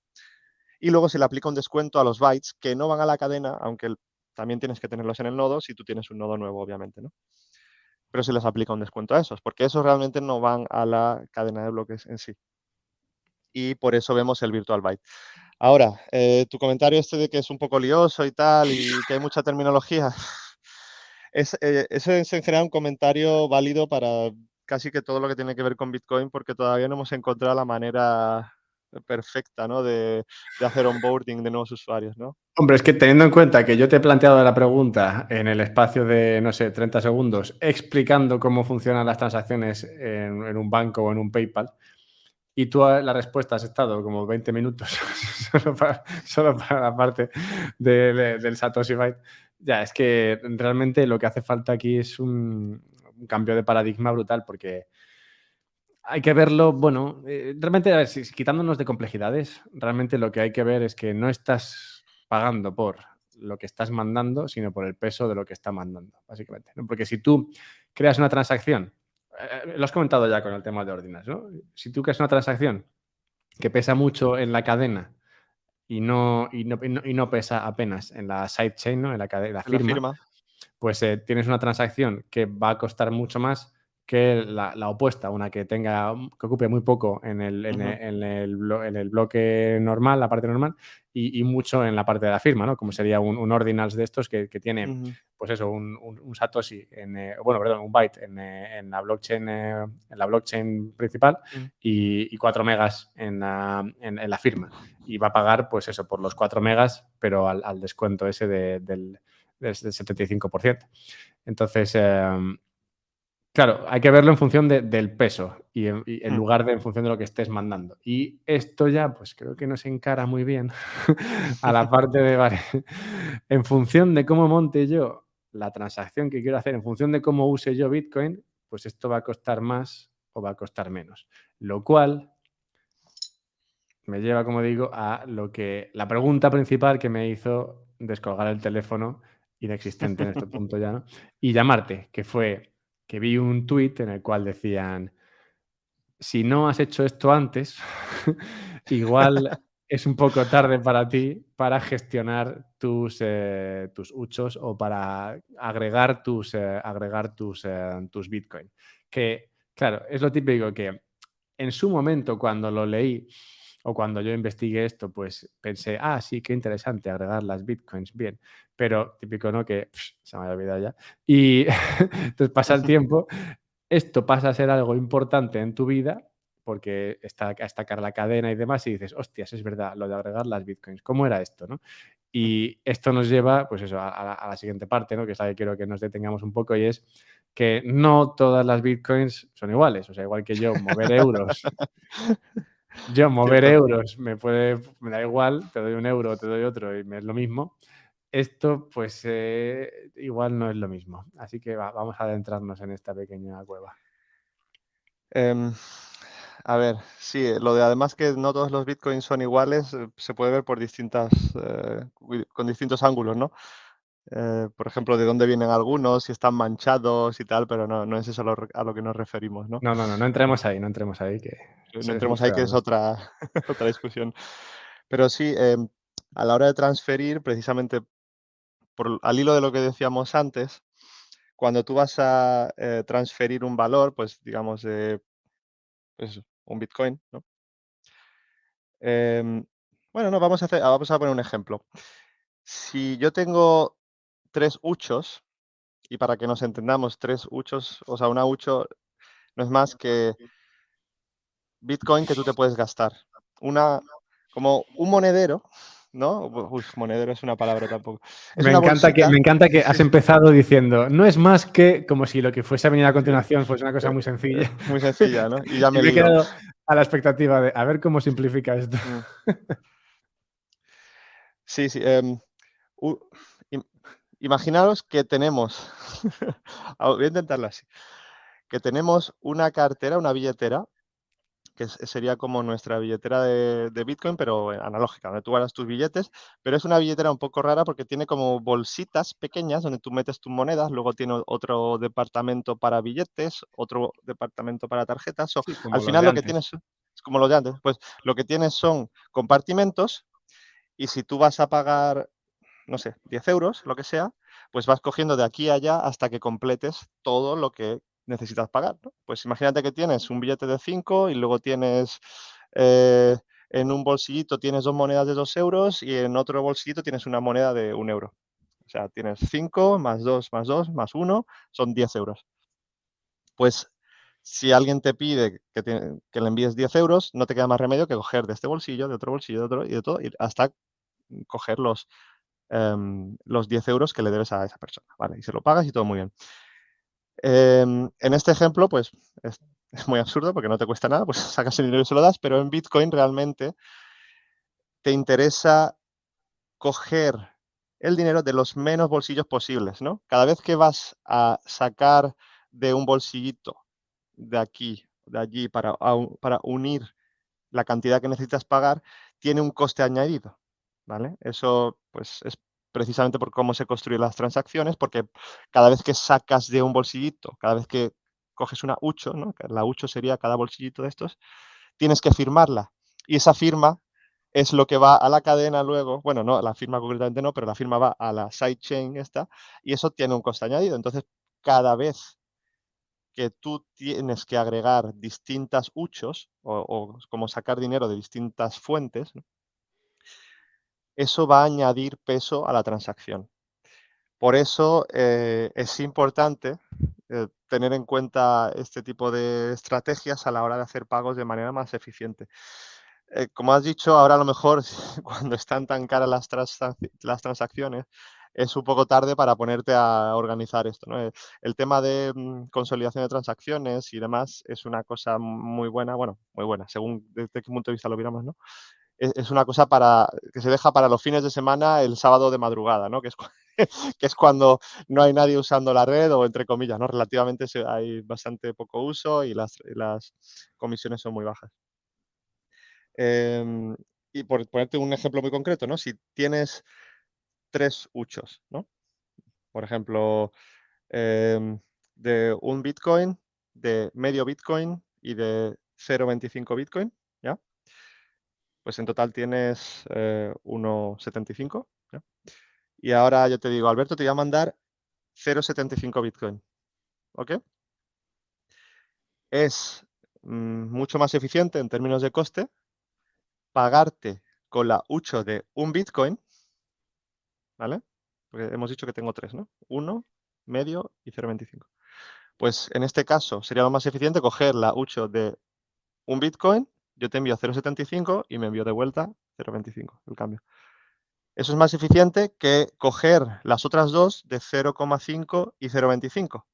Y luego se le aplica un descuento a los bytes que no van a la cadena, aunque también tienes que tenerlos en el nodo si tú tienes un nodo nuevo, obviamente, ¿no? Pero se les aplica un descuento a esos, porque esos realmente no van a la cadena de bloques en sí. y por eso vemos el Virtual Byte. Ahora, tu comentario este de que es un poco lioso y tal, y que hay mucha terminología, eso es en general un comentario válido para casi que todo lo que tiene que ver con Bitcoin, porque todavía no hemos encontrado la manera perfecta, ¿no? de hacer onboarding de nuevos usuarios, ¿no? Hombre, es que teniendo en cuenta que yo te he planteado la pregunta en el espacio de, no sé, 30 segundos, explicando cómo funcionan las transacciones en un banco o en un PayPal, y tú la respuesta has estado como 20 minutos solo para la parte del Satoshi Byte. Ya, es que realmente lo que hace falta aquí es un cambio de paradigma brutal, porque hay que verlo, bueno, realmente, a ver, quitándonos de complejidades, realmente lo que hay que ver es que no estás pagando por lo que estás mandando, sino por el peso de lo que está mandando, básicamente, ¿no? Porque si tú creas una transacción, lo has comentado ya con el tema de órdenes, ¿no? Si tú creas una transacción que pesa mucho en la cadena y no pesa apenas en la sidechain, ¿no? En la En la firma, firma. pues tienes una transacción que va a costar mucho más que la opuesta, una que ocupe muy poco en el bloque normal, la parte normal, y mucho en la parte de la firma, ¿no? Como sería un ordinals de estos que tiene, pues eso, un Satoshi, un byte en la blockchain principal y 4 megas en la firma. Y va a pagar, pues eso, por los 4 megas, pero al descuento ese del 75%. Entonces, claro, hay que verlo en función del peso y en lugar de en función de lo que estés mandando. Y esto ya, pues creo que nos encara muy bien a la parte de, vale, en función de cómo monte yo la transacción que quiero hacer, en función de cómo use yo Bitcoin, pues esto va a costar más o va a costar menos. Lo cual me lleva, como digo, a la pregunta principal que me hizo descolgar el teléfono, inexistente en este punto ya, ¿no? Y llamarte, que fue que vi un tuit en el cual decían, si no has hecho esto antes, igual es un poco tarde para ti para gestionar tus uchos o para agregar tus Bitcoin. Que, claro, es lo típico que en su momento, cuando lo leí o cuando yo investigué esto, pues pensé, sí, qué interesante agregar las Bitcoins, bien. Pero típico, ¿no? Que se me había olvidado ya. Y entonces pasa el tiempo, esto pasa a ser algo importante en tu vida porque está cara la cadena y demás y dices, hostias, es verdad, lo de agregar las Bitcoins, ¿cómo era esto, no? Y esto nos lleva, pues eso, a la siguiente parte, ¿no? Que es la que quiero que nos detengamos un poco y es que no todas las Bitcoins son iguales. O sea, igual que yo mover euros Cierto. me da igual, te doy un euro, te doy otro y me es lo mismo. Esto, pues, igual no es lo mismo. Así que vamos a adentrarnos en esta pequeña cueva. A ver, sí, lo de además que no todos los bitcoins son iguales, se puede ver por con distintos ángulos, ¿no? Por ejemplo, de dónde vienen algunos, si están manchados y tal, pero no es eso a lo que nos referimos, ¿no? No entremos ahí, que No es entremos mucho ahí, de que es hablar. otra, otra discusión. Pero sí, a la hora de transferir, precisamente al hilo de lo que decíamos antes, cuando tú vas a transferir un valor, pues digamos, pues, un Bitcoin, ¿no? Bueno, no, vamos a poner un ejemplo. Si yo tengo 3 uchos, y para que nos entendamos, 3 uchos, o sea, una ucho no es más que Bitcoin que tú te puedes gastar. Como un monedero, ¿no? Monedero es una palabra tampoco. Es una Me bolsita. encanta que Sí, has empezado diciendo, no es más que, como si lo que fuese a venir a sí, continuación fuese una cosa muy sencilla. muy sencilla, ¿no? Y ya Y me me he lío. quedado a la expectativa de a ver cómo simplifica esto. Mm. Sí, sí, u im imaginaros que tenemos voy a intentarlo así, que tenemos una cartera, una billetera, que sería como nuestra billetera de Bitcoin, pero analógica, donde tú guardas tus billetes, pero es una billetera un poco rara porque tiene como bolsitas pequeñas donde tú metes tus monedas, luego tiene otro departamento para billetes, otro departamento para tarjetas, Sí, como al los final de lo que antes. tienes es como lo de antes, pues lo que tienes son compartimentos y si tú vas a pagar, no sé, 10 euros, lo que sea, pues vas cogiendo de aquí a allá hasta que completes todo lo que necesitas pagar, ¿no? Pues imagínate que tienes un billete de 5 y luego tienes en un bolsillito tienes 2 monedas de 2 euros y en otro bolsillito tienes una moneda de 1 euro. O sea, tienes 5 más 2 más 2 más 1, son 10 euros. Pues si alguien te pide que le envíes 10 euros, no te queda más remedio que coger de este bolsillo, de otro bolsillo, de otro y de todo, y hasta coger los 10 euros que le debes a esa persona, ¿vale? Y se lo pagas y todo muy bien. En este ejemplo, pues es muy absurdo porque no te cuesta nada, pues sacas el dinero y se lo das, pero en Bitcoin realmente te interesa coger el dinero de los menos bolsillos posibles, ¿no? Cada vez que vas a sacar de un bolsillito de aquí, de allí, para unir la cantidad que necesitas pagar, tiene un coste añadido, ¿vale? Eso, pues, es precisamente por cómo se construyen las transacciones, porque cada vez que sacas de un bolsillito, cada vez que coges una hucho, ¿no? Que la hucho sería cada bolsillito de estos, tienes que firmarla. Y esa firma es lo que va a la cadena luego, bueno, no, la firma concretamente no, pero la firma va a la sidechain esta, y eso tiene un coste añadido. Entonces, cada vez que tú tienes que agregar distintas huchos o como sacar dinero de distintas fuentes, ¿no? Eso va a añadir peso a la transacción. Por eso es importante tener en cuenta este tipo de estrategias a la hora de hacer pagos de manera más eficiente. Como has dicho, ahora a lo mejor cuando están tan caras las transacciones, es un poco tarde para ponerte a organizar esto, ¿no? El tema de consolidación de transacciones y demás es una cosa muy buena, bueno, muy buena, según desde qué punto de vista lo miramos, ¿no? Es una cosa que se deja para los fines de semana el sábado de madrugada, ¿no? Que es, que es cuando no hay nadie usando la red o entre comillas, ¿no? Relativamente hay bastante poco uso y las comisiones son muy bajas. Y por ponerte un ejemplo muy concreto, ¿no? Si tienes 3 huchos, ¿no? Por ejemplo, de 1 Bitcoin, de medio Bitcoin y de 0,25 Bitcoin, ¿ya? Pues en total tienes 1,75, ¿ya? Y ahora yo te digo, Alberto, te voy a mandar 0,75 Bitcoin, ¿ok? Es mucho más eficiente en términos de coste pagarte con la hucho de 1 Bitcoin, ¿vale? Porque hemos dicho que tengo 3, ¿no? 1, medio y 0,25. Pues en este caso sería lo más eficiente coger la hucho de 1 Bitcoin, yo te envío 0,75 y me envío de vuelta 0,25, el cambio. Eso es más eficiente que coger las otras dos de 0,5 y 0,25,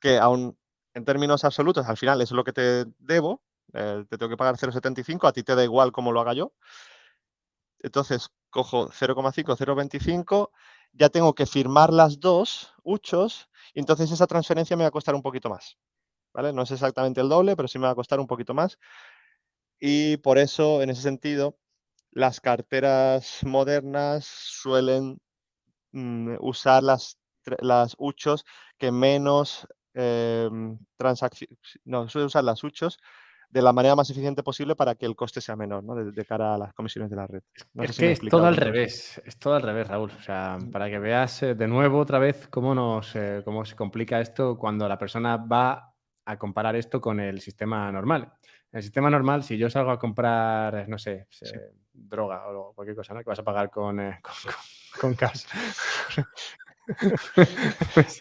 que aún en términos absolutos al final es lo que te debo, te tengo que pagar 0,75, a ti te da igual cómo lo haga yo. Entonces cojo 0,5, 0,25, ya tengo que firmar las dos huchos y entonces esa transferencia me va a costar un poquito más, ¿vale? No es exactamente el doble, pero sí me va a costar un poquito más. Y por eso, en ese sentido, las carteras modernas suelen usar las huchos que menos no, suelen usar las huchos de la manera más eficiente posible para que el coste sea menor, ¿no? De cara a las comisiones de la red. No sé Es si me que he es todo explicado al con todo esto. revés, es todo al revés, Raúl. O sea, para que veas de nuevo otra vez cómo se complica esto cuando la persona va a comparar esto con el sistema normal. En el sistema normal, si yo salgo a comprar, no sé, Sí. droga o cualquier cosa, ¿no? Que vas a pagar con con cash. Pues,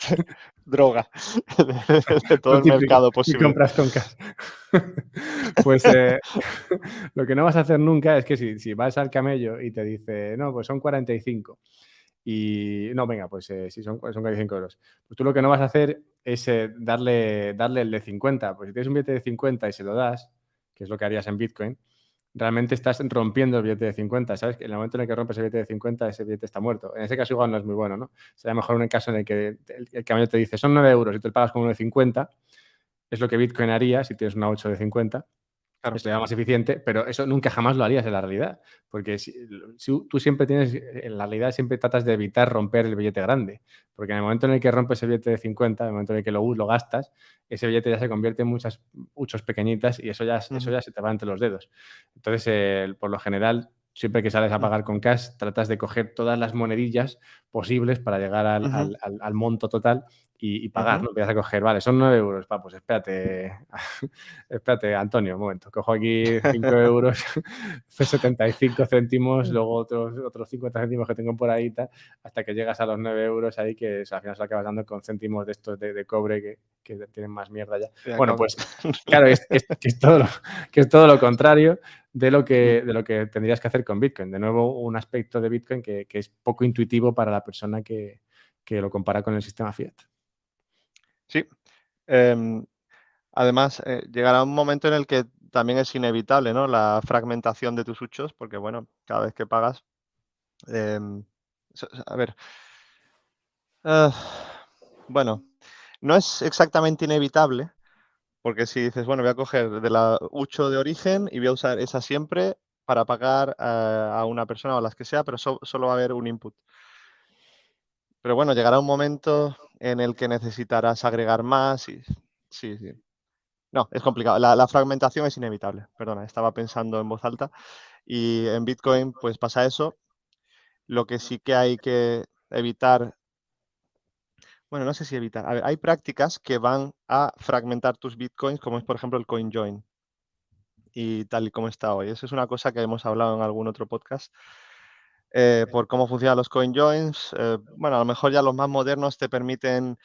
Droga de todo lo el típico, mercado y posible. compras con cash. Pues lo que no vas a hacer nunca es que si vas al camello y te dice, no, pues son 45 y no, venga, pues si son 45 euros. Pues tú lo que no vas a hacer es darle el de 50. Pues si tienes un billete de 50 y se lo das, que es lo que harías en Bitcoin, realmente estás rompiendo el billete de 50, ¿sabes? Que en el momento en el que rompes el billete de 50, ese billete está muerto. En ese caso igual no es muy bueno, ¿no? Sería mejor en el caso en el que el camello te dice, son 9 euros y tú le pagas con uno de 50, es lo que Bitcoin haría si tienes una 8 de 50. Claro. Sería más eficiente, pero eso nunca jamás lo harías en la realidad, porque si tú siempre tienes, en la realidad siempre tratas de evitar romper el billete grande, porque en el momento en el que rompes el billete de 50, en el momento en el que lo gastas, ese billete ya se convierte en muchos pequeñitas y eso ya se te va entre los dedos. Entonces, por lo general, Siempre que sales a pagar con cash, tratas de coger todas las monedillas posibles para llegar al monto total y pagar, ¿no? Empiezas a coger, vale, son 9 euros, pues espérate, espérate, Antonio, un momento, cojo aquí 5 euros, 75 céntimos, luego otros 50 céntimos que tengo por ahí y tal, hasta que llegas a los 9 euros ahí, que al final se acabas dando con céntimos de estos de cobre que tienen más mierda ya. Ya, Bueno, con- pues claro, que es todo lo contrario de lo que tendrías que hacer con Bitcoin. De nuevo, un aspecto de Bitcoin que es poco intuitivo para la persona que lo compara con el sistema fiat. Sí. Además, llegará un momento en el que también es inevitable, ¿no? La fragmentación de tus huchos, porque bueno, cada vez que pagas. A ver. Bueno, no es exactamente inevitable, porque si dices, bueno, voy a coger de la hucho de origen y voy a usar esa siempre para pagar a una persona o a las que sea, pero solo va a haber un input. Pero bueno, llegará un momento en el que necesitarás agregar más y sí, sí. No, es complicado. La fragmentación es inevitable. Perdona, estaba pensando en voz alta. Y en Bitcoin, pues pasa eso. Lo que sí que hay que evitar, bueno, no sé si evitar. A ver, hay prácticas que van a fragmentar tus Bitcoins, como es por ejemplo el CoinJoin y tal y como está hoy. Eso es una cosa que hemos hablado en algún otro podcast. Por cómo funcionan los CoinJoins. Bueno, a lo mejor ya los más modernos te permiten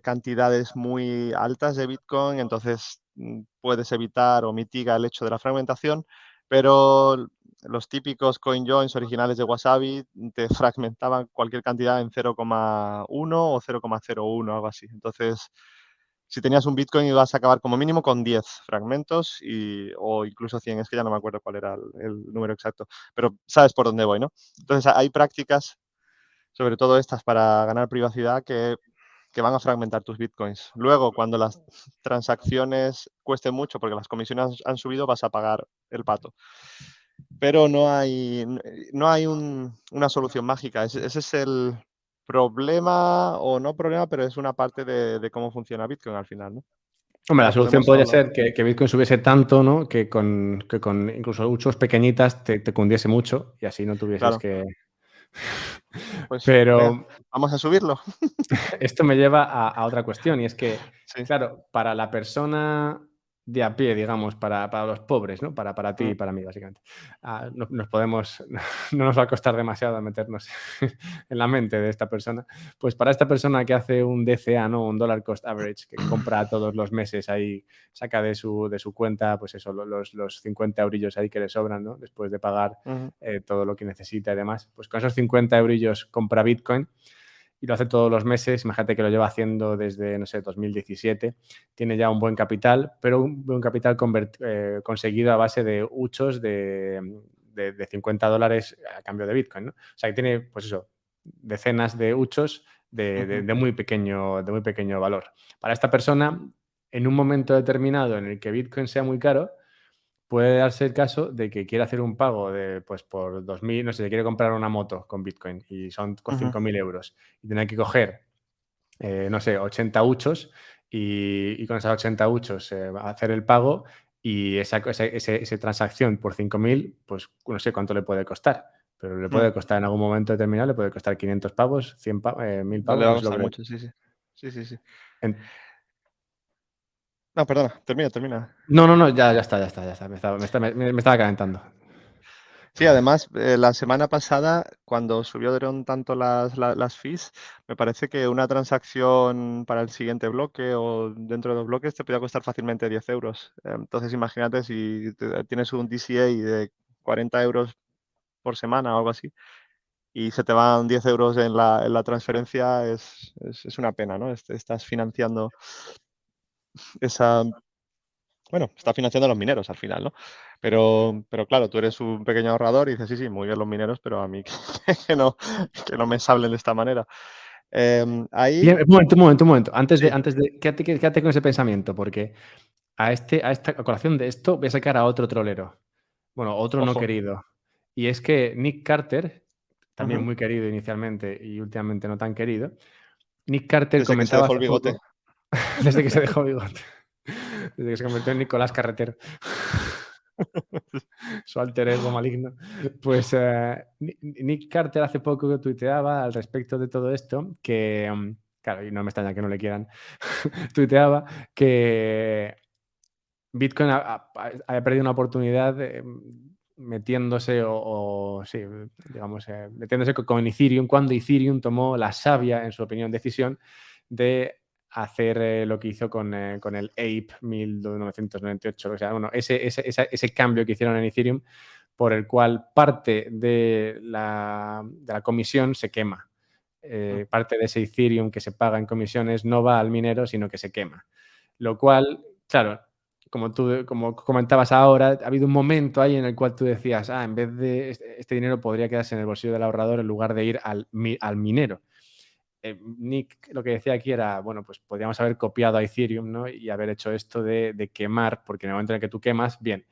cantidades muy altas de Bitcoin, entonces puedes evitar o mitiga el hecho de la fragmentación, pero los típicos CoinJoins originales de Wasabi te fragmentaban cualquier cantidad en 0,1 o 0,01, algo así. Entonces, si tenías un Bitcoin ibas a acabar como mínimo con 10 fragmentos o incluso 100, es que ya no me acuerdo cuál era el número exacto, pero sabes por dónde voy, ¿no? Entonces, hay prácticas, sobre todo estas para ganar privacidad, que van a fragmentar tus bitcoins. Luego, cuando las transacciones cuesten mucho porque las comisiones han subido, vas a pagar el pato. Pero no hay una solución mágica. Ese es el problema, o no problema, pero es una parte de cómo funciona Bitcoin al final, ¿no? Hombre, la No solución podemos podría hablar. ser que Bitcoin subiese tanto, ¿no? Que con incluso huchos pequeñitas te cundiese mucho y así no tuvieses Claro, que... pues venga, Pero vamos a subirlo. esto me lleva a otra cuestión y es que, Sí. claro, para la persona de a pie, digamos, para los pobres, ¿no? Para ti y para mí, básicamente. No nos va a costar demasiado meternos en la mente de esta persona. Pues para esta persona que hace un DCA, ¿no? Un dollar cost average, que compra todos los meses ahí, saca de su cuenta, pues eso, los 50 eurillos ahí que le sobran, ¿no? Después de pagar Ujú. todo lo que necesita y demás. Pues con esos 50 eurillos compra Bitcoin y lo hace todos los meses. Imagínate que lo lleva haciendo desde, no sé, 2017. Tiene ya un buen capital, pero un buen capital conseguido a base de huchos de $50 a cambio de Bitcoin, ¿no? O sea, que tiene, pues eso, decenas de huchos de muy pequeño valor. Para esta persona, en un momento determinado en el que Bitcoin sea muy caro, puede darse el caso de que quiere hacer un pago pues por 2.000, no sé, quiere comprar una moto con Bitcoin y son con 5.000 euros y tener que coger, no sé, 80 huchos y con esos 80 huchos hacer el pago y esa transacción por 5.000, pues no sé cuánto le puede costar, pero le puede costar en algún momento determinado, le puede costar 500 pavos, 1.000 Le pavos, va no a sé lo costar que... mucho, sí, sí. Sí, sí, sí. en- No, perdona, termina. No, ya está. Me estaba calentando. Sí, además, la semana pasada, cuando subieron tanto las fees, me parece que una transacción para el siguiente bloque o dentro de 2 bloques te podía costar fácilmente 10 euros. Entonces, imagínate si tienes un DCA de 40 euros por semana o algo así y se te van 10 euros en la transferencia, es una pena, ¿no? Estás financiando esa... Bueno, está financiando a los mineros al final, ¿no? Pero claro, tú eres un pequeño ahorrador y dices, sí, sí, muy bien los mineros, pero a mí que no me sablen de esta manera. Ahí, Bien, un momento. Antes sí, de quédate con ese pensamiento, porque a colación de esto voy a sacar a otro trolero. Bueno, otro no ojo. querido. Y es que Nick Carter, también Ujú. muy querido inicialmente y últimamente no tan querido, Nick Carter Desde que se comentaba dejó el hace bigote. poco, desde que se dejó bigote, desde que se convirtió en Nicolás Carretero. su alter ego maligno. Pues Nick Carter hace poco tuiteaba al respecto de todo esto que, claro, y no me extraña que no le quieran, tuiteaba que Bitcoin había perdido una oportunidad metiéndose sí, digamos, metiéndose con Ethereum cuando Ethereum tomó la sabia, en su opinión, decisión de hacer lo que hizo con el Ape 1998. O sea, bueno, ese cambio que hicieron en Ethereum por el cual parte de la comisión se quema. Parte de ese Ethereum que se paga en comisiones no va al minero, sino que se quema. Lo cual, claro, como comentabas ahora, ha habido un momento ahí en el cual tú decías, en vez de este dinero podría quedarse en el bolsillo del ahorrador en lugar de ir al minero. Nick lo que decía aquí era, bueno, pues podríamos haber copiado a Ethereum, ¿no? Y haber hecho esto de quemar, porque en el momento en el que tú quemas, bien,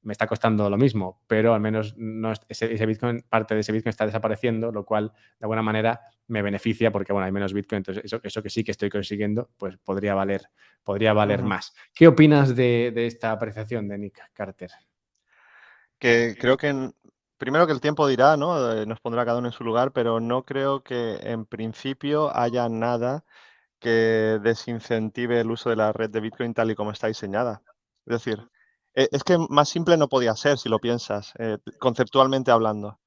me está costando lo mismo, pero al menos no ese Bitcoin, parte de ese Bitcoin está desapareciendo, lo cual de alguna manera me beneficia porque, bueno, hay menos Bitcoin, entonces eso que sí que estoy consiguiendo, pues podría valer más. ¿Qué opinas de esta apreciación de Nick Carter? Que creo que primero que el tiempo dirá, ¿no? Nos pondrá cada uno en su lugar, pero no creo que en principio haya nada que desincentive el uso de la red de Bitcoin tal y como está diseñada. Es decir, es que más simple no podía ser si lo piensas, conceptualmente hablando.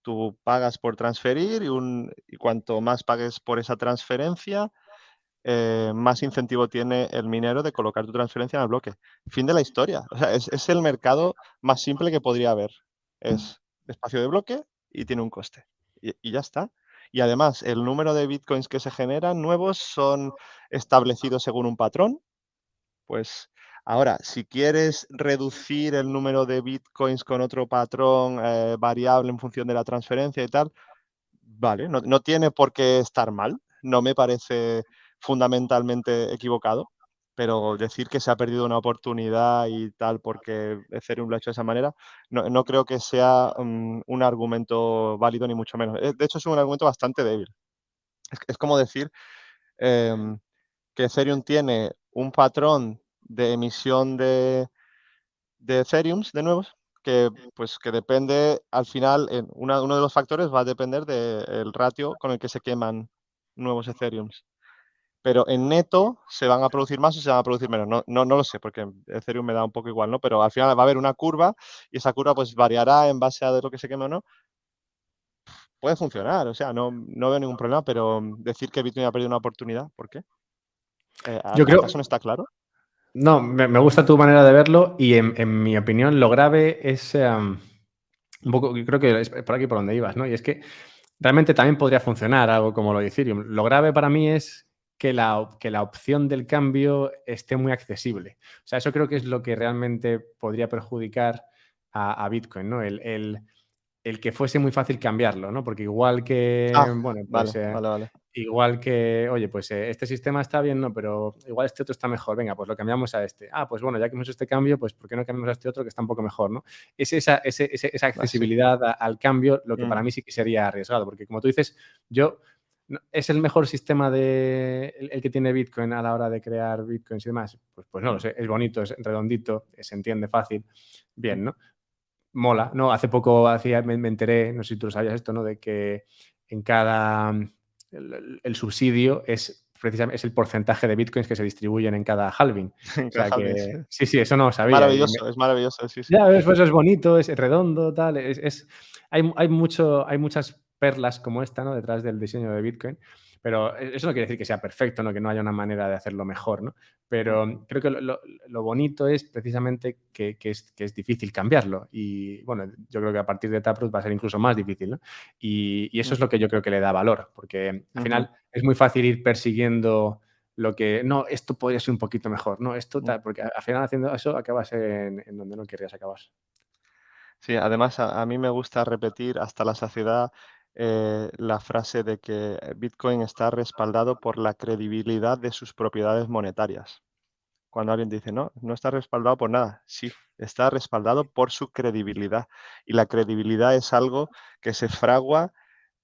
Tú pagas por transferir y cuanto más pagues por esa transferencia, más incentivo tiene el minero de colocar tu transferencia en el bloque. Fin de la historia. O sea, es el mercado más simple que podría haber. Es espacio de bloque y tiene un coste. Y ya está. Y además, el número de bitcoins que se generan nuevos son establecidos según un patrón. Pues ahora, si quieres reducir el número de bitcoins con otro patrón variable en función de la transferencia y tal, vale, no tiene por qué estar mal. No me parece fundamentalmente equivocado, pero decir que se ha perdido una oportunidad y tal porque Ethereum lo ha hecho de esa manera, no creo que sea un argumento válido ni mucho menos. De hecho, es un argumento bastante débil. Es como decir que Ethereum tiene un patrón de emisión de Ethereums, de nuevos, que, pues, que depende al final, uno de los factores va a depender del ratio con el que se queman nuevos Ethereums. Pero en neto, ¿se van a producir más o se van a producir menos? No lo sé, porque Ethereum me da un poco igual, ¿no? Pero al final va a haber una curva y esa curva pues variará en base a de lo que se queme o no. Puede funcionar, o sea, no veo ningún problema, pero decir que Bitcoin ha perdido una oportunidad, ¿por qué? Yo creo, ¿Acaso no está claro? no, me gusta tu manera de verlo y en mi opinión lo grave es un poco, yo creo que es por aquí por donde ibas, ¿no? Y es que realmente también podría funcionar algo como lo de Ethereum. Lo grave para mí es que la opción del cambio esté muy accesible. O sea, eso creo que es lo que realmente podría perjudicar a Bitcoin, ¿no? El que fuese muy fácil cambiarlo, ¿no? Porque igual que, bueno, pues Vale. igual que, oye, pues este sistema está bien, no, pero igual este otro está mejor, venga, pues lo cambiamos a este. Pues bueno, ya que hemos hecho este cambio, pues ¿por qué no cambiamos a este otro que está un poco mejor, ¿no? Es esa Sí. accesibilidad al cambio lo que para mí sí que sería arriesgado, porque como tú dices, ¿es el mejor sistema el que tiene Bitcoin a la hora de crear Bitcoins y demás? Pues no lo sé, es bonito, es redondito, se entiende fácil, bien, ¿no? Mola, ¿no? Hace poco me enteré, no sé si tú lo sabías esto, ¿no? De que en cada... el subsidio es precisamente es el porcentaje de bitcoins que se distribuyen en cada halving. O sea Encajable, sí. que sí, eso no lo sabía. Es maravilloso, sí. Ya ves, pues es bonito, es redondo, tal. Hay muchas perlas como esta, ¿no? Detrás del diseño de Bitcoin. Pero eso no quiere decir que sea perfecto, ¿no? Que no haya una manera de hacerlo mejor, ¿no? Pero creo que lo bonito es precisamente que es difícil cambiarlo. Y bueno, yo creo que a partir de Taproot va a ser incluso más difícil, ¿no? Y eso es lo que yo creo que le da valor, porque al final es muy fácil ir persiguiendo lo que, no, esto podría ser un poquito mejor, no, esto tal, porque al final haciendo eso acabas en donde no querrías acabar. Sí, además a mí me gusta repetir hasta la saciedad la frase de que Bitcoin está respaldado por la credibilidad de sus propiedades monetarias. Cuando alguien dice, no está respaldado por nada. Sí, está respaldado por su credibilidad. Y la credibilidad es algo que se fragua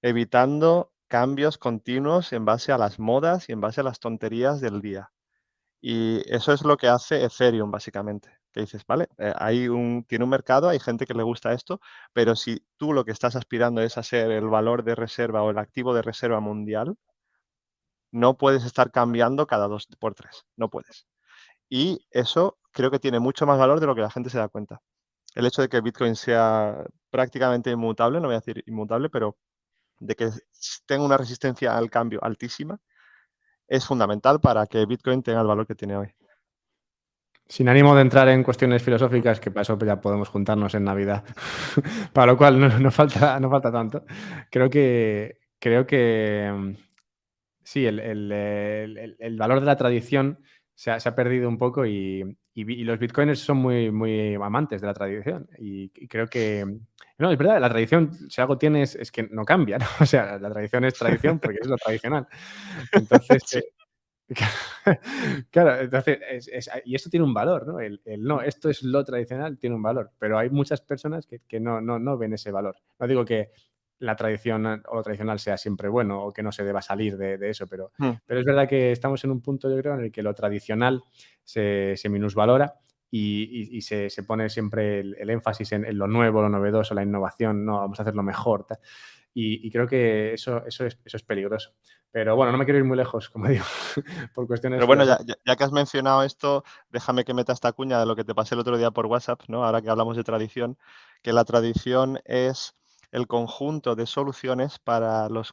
evitando cambios continuos en base a las modas y en base a las tonterías del día. Y eso es lo que hace Ethereum, básicamente. Que dices, vale, tiene un mercado, hay gente que le gusta esto, pero si tú lo que estás aspirando es a ser el valor de reserva o el activo de reserva mundial, no puedes estar cambiando cada 2 por 3, no puedes. Y eso creo que tiene mucho más valor de lo que la gente se da cuenta. El hecho de que Bitcoin sea prácticamente inmutable, no voy a decir inmutable, pero de que tenga una resistencia al cambio altísima, es fundamental para que Bitcoin tenga el valor que tiene hoy. Sin ánimo de entrar en cuestiones filosóficas, que para eso ya podemos juntarnos en Navidad, para lo cual no falta tanto. Creo que sí, el valor de la tradición se ha perdido un poco y los bitcoiners son muy amantes de la tradición. Y creo que, no, es verdad, la tradición, si algo tienes, es que no cambia, ¿no? O sea, la tradición es tradición porque es lo tradicional. Entonces, Sí. claro, entonces, y esto tiene un valor, ¿no? No, esto es lo tradicional, tiene un valor, pero hay muchas personas que no ven ese valor. No digo que la tradición o lo tradicional sea siempre bueno o que no se deba salir de eso, Mm. pero es verdad que estamos en un punto, yo creo, en el que lo tradicional se minusvalora y se pone siempre el énfasis en lo nuevo, lo novedoso, la innovación, no, vamos a hacerlo mejor. Tal. Y creo que eso es peligroso. Pero bueno, no me quiero ir muy lejos, como digo, por cuestiones Pero bueno, filosóficas. ya que has mencionado esto, déjame que meta esta cuña de lo que te pasé el otro día por WhatsApp, ¿no? Ahora que hablamos de tradición, que la tradición es el conjunto de soluciones para las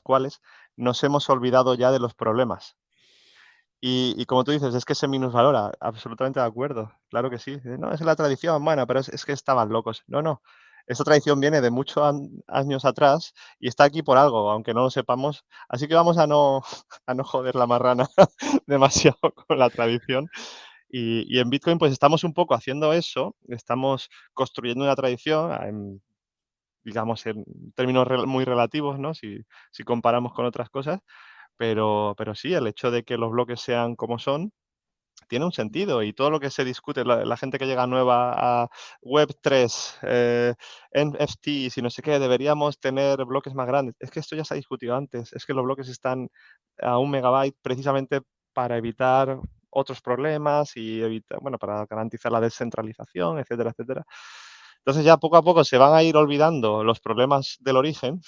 cuales nos hemos olvidado ya de los problemas. Y como tú dices, es que se minusvalora, absolutamente de acuerdo, claro que sí. No, es la tradición, bueno, pero es que estaban locos. No, no, esta tradición viene de muchos años atrás y está aquí por algo, aunque no lo sepamos. Así que vamos a no, a no joder la marrana demasiado con la tradición. Y en Bitcoin, pues estamos un poco haciendo eso, estamos construyendo una tradición, digamos, en términos muy relativos, ¿no? Si comparamos con otras cosas, pero sí, el hecho de que los bloques sean como son, tiene un sentido y todo lo que se discute, la gente que llega nueva a Web3, NFTs y no sé qué, deberíamos tener bloques más grandes. Es que esto ya se ha discutido antes, es que los bloques están a 1 megabyte precisamente para evitar otros problemas y bueno, para garantizar la descentralización, etcétera, etcétera. Entonces ya poco a poco se van a ir olvidando los problemas del origen,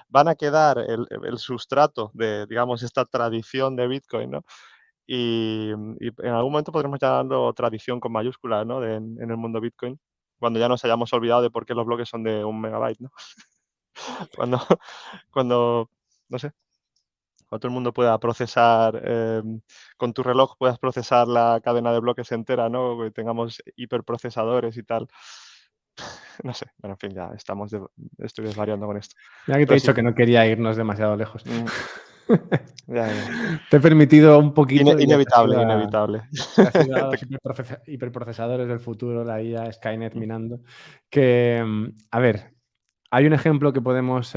van a quedar el sustrato de, digamos, esta tradición de Bitcoin, ¿no? Y en algún momento podremos llamarlo tradición con mayúsculas, ¿no? En el mundo Bitcoin, cuando ya nos hayamos olvidado de por qué los bloques son de 1 megabyte, ¿no? Cuando, cuando, no sé, cuando todo el mundo pueda procesar, con tu reloj puedas procesar la cadena de bloques entera, ¿no? Que tengamos hiperprocesadores y tal. No sé, bueno, en fin, ya estoy desvariando con esto. Mira que te he Pero dicho sí, que no quería irnos demasiado lejos. mm, ya, ya. Te he permitido un poquito y ya Inevitable, inevitable. te has ido a Te los hiperprocesadores del futuro, la IA, Skynet minando. Que, a ver, hay un ejemplo que podemos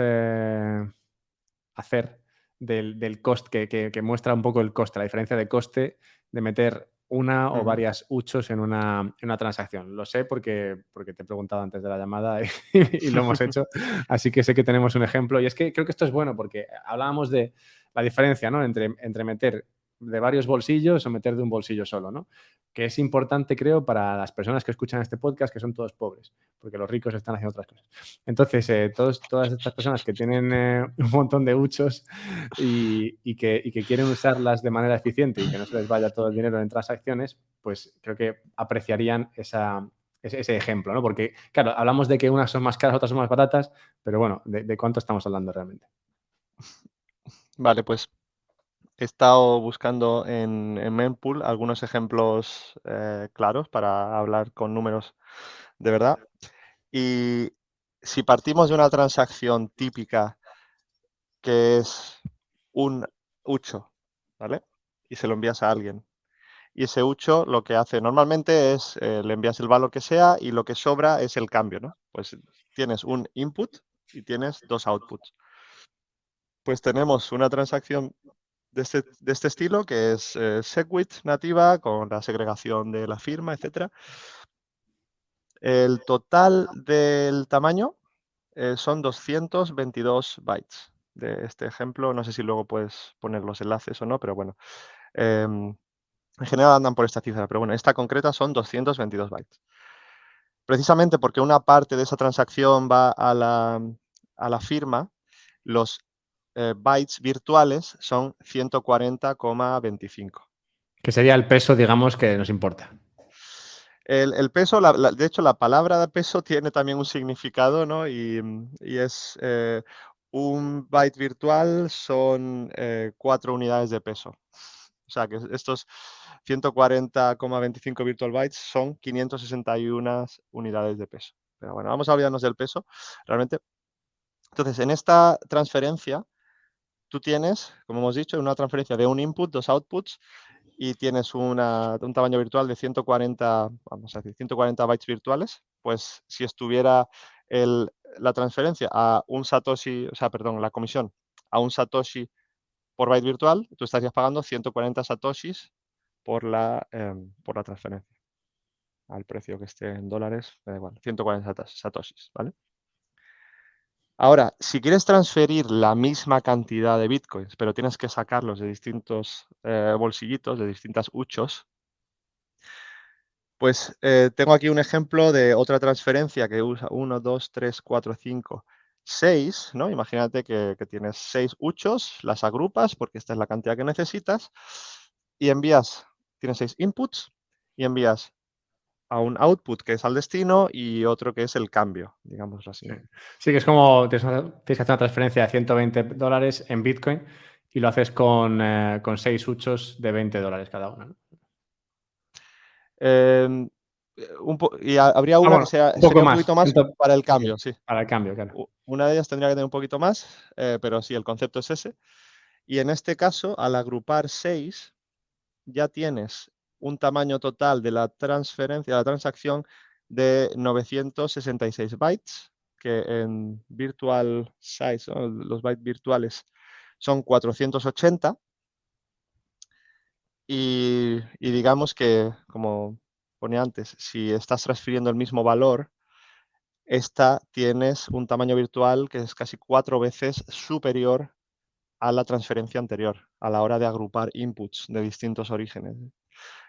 hacer del coste, que muestra un poco el coste, la diferencia de coste de meter una o Ujú. varias huchos en una transacción. Lo sé porque te he preguntado antes de la llamada y lo hemos hecho, así que sé que tenemos un ejemplo. Y es que creo que esto es bueno porque hablábamos de la diferencia, ¿no? entre meter de varios bolsillos o meter de un bolsillo solo, ¿no? Que es importante, creo, para las personas que escuchan este podcast, que son todos pobres, porque los ricos están haciendo otras cosas. Entonces, todas estas personas que tienen un montón de huchos y que quieren usarlas de manera eficiente y que no se les vaya todo el dinero en transacciones, pues creo que apreciarían ese ejemplo, ¿no? Porque, claro, hablamos de que unas son más caras, otras son más baratas, pero bueno, ¿de cuánto estamos hablando realmente? Vale, pues he estado buscando en Mempool algunos ejemplos claros para hablar con números de verdad. Y si partimos de una transacción típica que es un hucho, ¿vale? Y se lo envías a alguien. Y ese hucho lo que hace normalmente es le envías el valor que sea y lo que sobra es el cambio, ¿no? Pues tienes un input y tienes dos outputs. Pues tenemos una transacción de este estilo, que es SegWit nativa, con la segregación de la firma, etcétera. El total del tamaño son 222 bytes. De este ejemplo, no sé si luego puedes poner los enlaces o no, pero bueno. em, En general andan por esta cifra, pero bueno, esta concreta son 222 bytes. Precisamente porque una parte de esa transacción va a la firma, los bytes virtuales son 140,25. Que sería el peso, digamos, que nos importa. El peso, de hecho, la palabra de peso tiene también un significado, ¿no? Y es un byte virtual son 4 unidades de peso. O sea que estos 140,25 virtual bytes son 561 unidades de peso. Pero bueno, vamos a olvidarnos del peso, realmente. Entonces, en esta transferencia, tú tienes, como hemos dicho, una transferencia de un input, 2 outputs, y tienes un tamaño virtual de 140, vamos a decir, 140 bytes virtuales. Pues si estuviera la transferencia a un satoshi, o sea, perdón, la comisión a un satoshi por byte virtual, tú estarías pagando 140 satoshis por la transferencia. Al precio que esté en dólares, da igual, 140 satoshis, ¿vale? Ahora, si quieres transferir la misma cantidad de bitcoins, pero tienes que sacarlos de distintos bolsillitos, de distintas huchos, pues tengo aquí un ejemplo de otra transferencia que usa 1, 2, 3, 4, 5, 6, ¿no? Imagínate que tienes 6 huchos, las agrupas porque esta es la cantidad que necesitas y tienes 6 inputs y envías a un output que es al destino y otro que es el cambio, digámoslo así, ¿no? Sí, que es como tienes que hacer una transferencia de $120 en Bitcoin y lo haces con 6 huchos de $20 cada uno, ¿no? Em, y habría una que Bueno, un poco sería un más. poquito más para el cambio, sí. Para el cambio, claro. Una de ellas tendría que tener un poquito más, pero sí, el concepto es ese. Y en este caso, al agrupar 6, ya tienes un tamaño total de la transferencia, de la transacción de 966 bytes, que en virtual size, ¿no? Los bytes virtuales son 480. Y digamos que, como ponía antes, si estás transfiriendo el mismo valor, tienes un tamaño virtual que es casi 4 veces superior a la transferencia anterior, a la hora de agrupar inputs de distintos orígenes.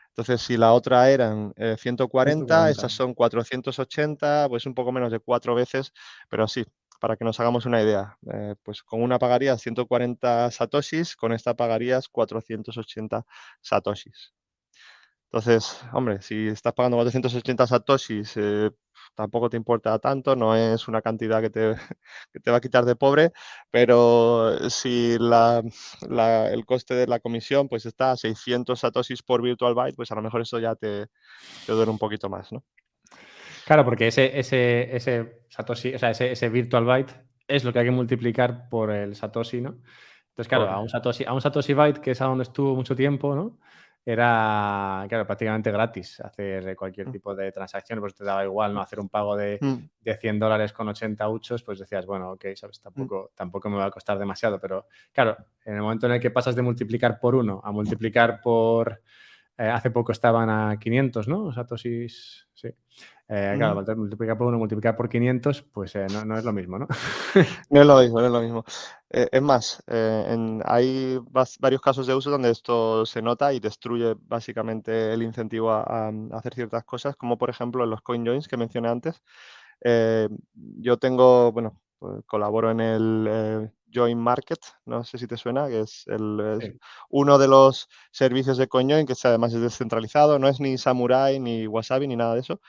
Entonces, si la otra eran 140, 140. estas son 480, pues un poco menos de 4 veces, pero sí, para que nos hagamos una idea, pues con una pagarías 140 satoshis, con esta pagarías 480 satoshis. Entonces, hombre, si estás pagando 480 satoshis, tampoco te importa tanto, no es una cantidad que te, que te va a quitar de pobre, pero si el coste de la comisión pues está a 600 satoshis por virtual byte, pues a lo mejor eso ya te duele un poquito más, ¿no? Claro, porque ese Satoshi, o sea, ese virtual byte es lo que hay que multiplicar por el Satoshi, ¿no? Entonces, claro, a Correcto. un Satoshi byte, que es a donde estuvo mucho tiempo, ¿no? Era, claro, prácticamente gratis hacer cualquier Mm, tipo de transacción, pues te daba igual, ¿no? Hacer un pago de mm, $100 con 80 huchos, pues decías, bueno, ok, ¿sabes? mm. Tampoco me va a costar demasiado, pero claro, en el momento en el que pasas de multiplicar por 1 a multiplicar por... hace poco estaban a 500, ¿no? Satoshis, sí. Claro, Ujú. multiplicar por 1, multiplicar por 500, pues no es lo mismo, ¿no? No es lo mismo, no es lo mismo. Es más, hay varios casos de uso donde esto se nota y destruye básicamente el incentivo a hacer ciertas cosas, como por ejemplo en los CoinJoins que mencioné antes. Yo tengo, bueno, pues colaboro en el Join Market, no sé si te suena, que es Sí. uno de los servicios de CoinJoin, que además es descentralizado, no es ni Samurai, ni Wasabi, ni nada de eso,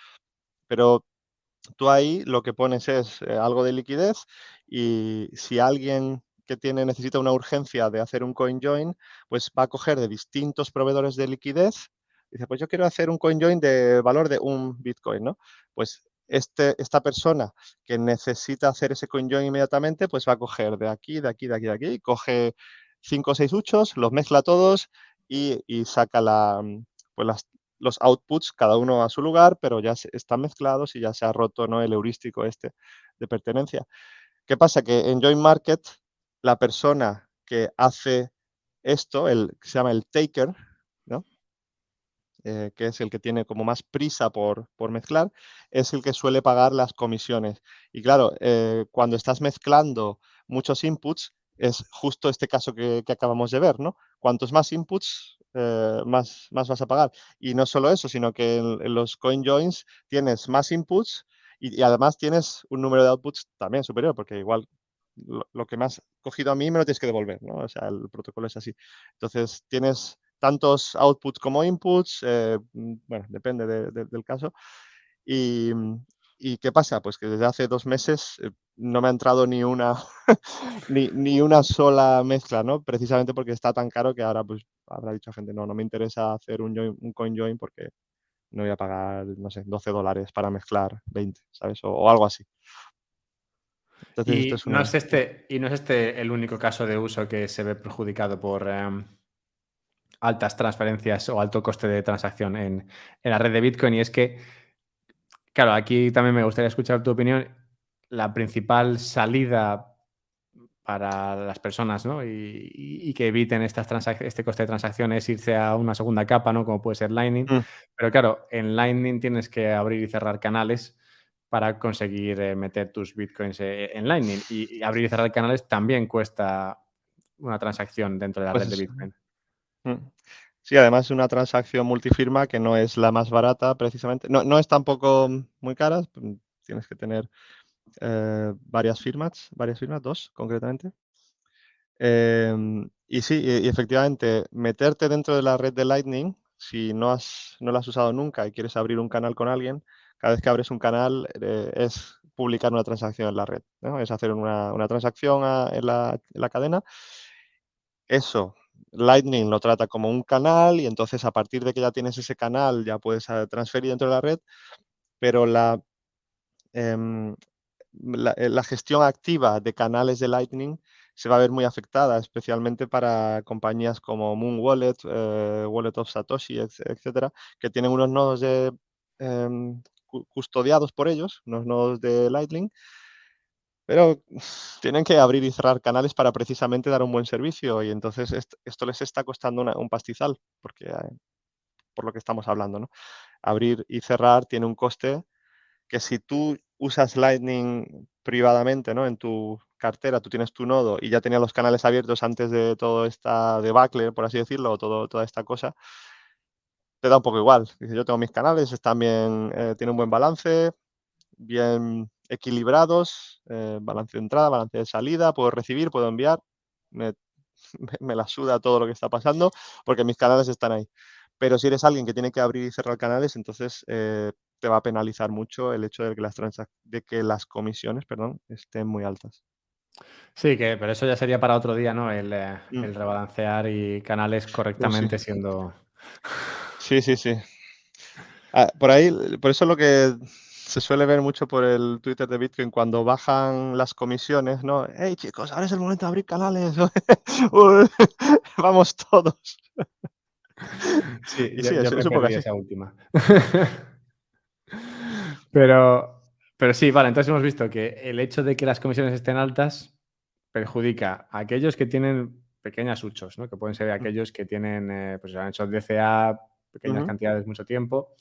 pero tú ahí lo que pones es algo de liquidez y si alguien que necesita una urgencia de hacer un coin join, pues va a coger de distintos proveedores de liquidez. Dice, pues yo quiero hacer un coin join de valor de un Bitcoin, ¿no? Pues esta persona que necesita hacer ese coin join inmediatamente, pues va a coger de aquí, de aquí, de aquí, de aquí, coge 5 o 6 huchos, los mezcla todos y saca pues los outputs, cada uno a su lugar, pero ya están mezclados y ya se ha roto, ¿no?, el heurístico este de pertenencia. ¿Qué pasa? Que en Join Market, la persona que hace esto, que se llama el taker, ¿no? Que es el que tiene como más prisa por mezclar, es el que suele pagar las comisiones. Y claro, cuando estás mezclando muchos inputs, es justo este caso que acabamos de ver, ¿no? Cuantos más inputs, más vas a pagar. Y no solo eso, sino que en los CoinJoins tienes más inputs y además tienes un número de outputs también superior, porque igual lo que me has cogido a mí me lo tienes que devolver, ¿no? O sea, el protocolo es así. Entonces, tienes tantos outputs como inputs, bueno, depende del caso. Y, ¿y qué pasa? Pues que desde hace 2 meses, no me ha entrado ni una ni una sola mezcla, ¿no? Precisamente porque está tan caro que ahora, pues, habrá dicho gente: "No, no me interesa hacer un CoinJoin porque no voy a pagar, no sé, $12 para mezclar 20", ¿sabes? O algo así. Entonces, esto Y es no una es este el único caso de uso que se ve perjudicado por altas transferencias o alto coste de transacción en la red de Bitcoin. Y es que, claro, aquí también me gustaría escuchar tu opinión. La principal salida para las personas, ¿no? Y que eviten este coste de transacción es irse a una segunda capa, ¿no? Como puede ser Lightning. mm, Pero claro, en Lightning tienes que abrir y cerrar canales para conseguir meter tus bitcoins en Lightning. Y abrir y cerrar canales también cuesta una transacción dentro de la pues red de eso. Bitcoin. Mm. Sí, además es una transacción multifirma que no es la más barata precisamente. No es tampoco muy cara, tienes que tener, varias firmas, 2 concretamente. Y sí, y efectivamente, meterte dentro de la red de Lightning, si no la has usado nunca y quieres abrir un canal con alguien, cada vez que abres un canal, es publicar una transacción en la red, ¿no? Es hacer una transacción en la cadena. Eso, Lightning lo trata como un canal y entonces a partir de que ya tienes ese canal ya puedes, transferir dentro de la red, pero em, la gestión activa de canales de Lightning se va a ver muy afectada, especialmente para compañías como Moon Wallet, Wallet of Satoshi, etcétera, que tienen unos nodos custodiados por ellos, unos nodos de Lightning, pero tienen que abrir y cerrar canales para precisamente dar un buen servicio y entonces esto les está costando un pastizal, porque, por lo que estamos hablando, ¿no? Abrir y cerrar tiene un coste que si tú usas Lightning privadamente, ¿no? En tu cartera, tú tienes tu nodo y ya tenías los canales abiertos antes de toda esta debacle, por así decirlo, o toda esta cosa, te da un poco igual. Dices, yo tengo mis canales, están bien, tienen un buen balance, bien equilibrados, balance de entrada, balance de salida, puedo recibir, puedo enviar, me, me la suda todo lo que está pasando porque mis canales están ahí. Pero si eres alguien que tiene que abrir y cerrar canales, entonces te va a penalizar mucho el hecho de que las comisiones, perdón, estén muy altas. Sí, pero eso ya sería para otro día, ¿no? Mm, El rebalancear y canales sí. correctamente siendo... Sí, sí, sí. Por ahí, por eso lo que se suele ver mucho por el Twitter de Bitcoin cuando bajan las comisiones, ¿no? Hey chicos, ahora es el momento de abrir canales. Uy, vamos todos. Sí, Y yo, sí, yo es me un poco perdí así. esa última. Pero sí, vale, entonces hemos visto que el hecho de que las comisiones estén altas perjudica a aquellos que tienen pequeñas huchos, ¿no? Que pueden ser Mm, aquellos que tienen, pues han hecho DCA, pequeñas ujú, cantidades, mucho tiempo.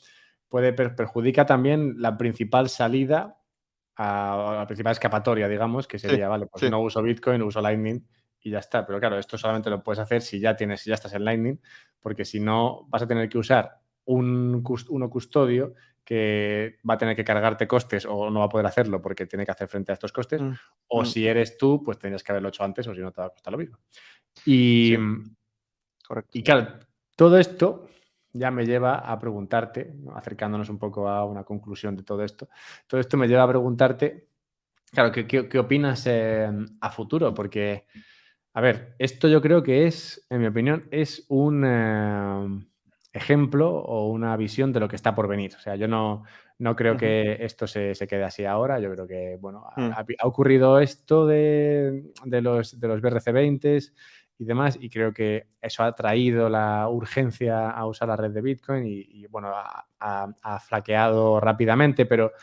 Perjudica también la principal salida, la principal escapatoria, digamos, que sí, sería, vale, pues sí. no uso Bitcoin, uso Lightning y ya está. Pero claro, esto solamente lo puedes hacer si ya estás en Lightning, porque si no vas a tener que usar uno custodio que va a tener que cargarte costes o no va a poder hacerlo porque tiene que hacer frente a estos costes, Mm, o mm, si eres tú, pues tendrías que haberlo hecho antes o si no te va a costar lo mismo. Y, sí, correcto. y claro, todo esto ya me lleva a preguntarte, ¿no? Acercándonos un poco a una conclusión de todo esto me lleva a preguntarte, claro, ¿qué opinas a futuro? Porque, a ver, esto yo creo que es, en mi opinión, es un ejemplo o una visión de lo que está por venir. O sea, yo no creo Ujú, que esto se quede así ahora. Yo creo que, bueno, mm, ha ocurrido esto de los BRC20 y demás, y creo que eso ha traído la urgencia a usar la red de Bitcoin y bueno, ha flaqueado rápidamente, pero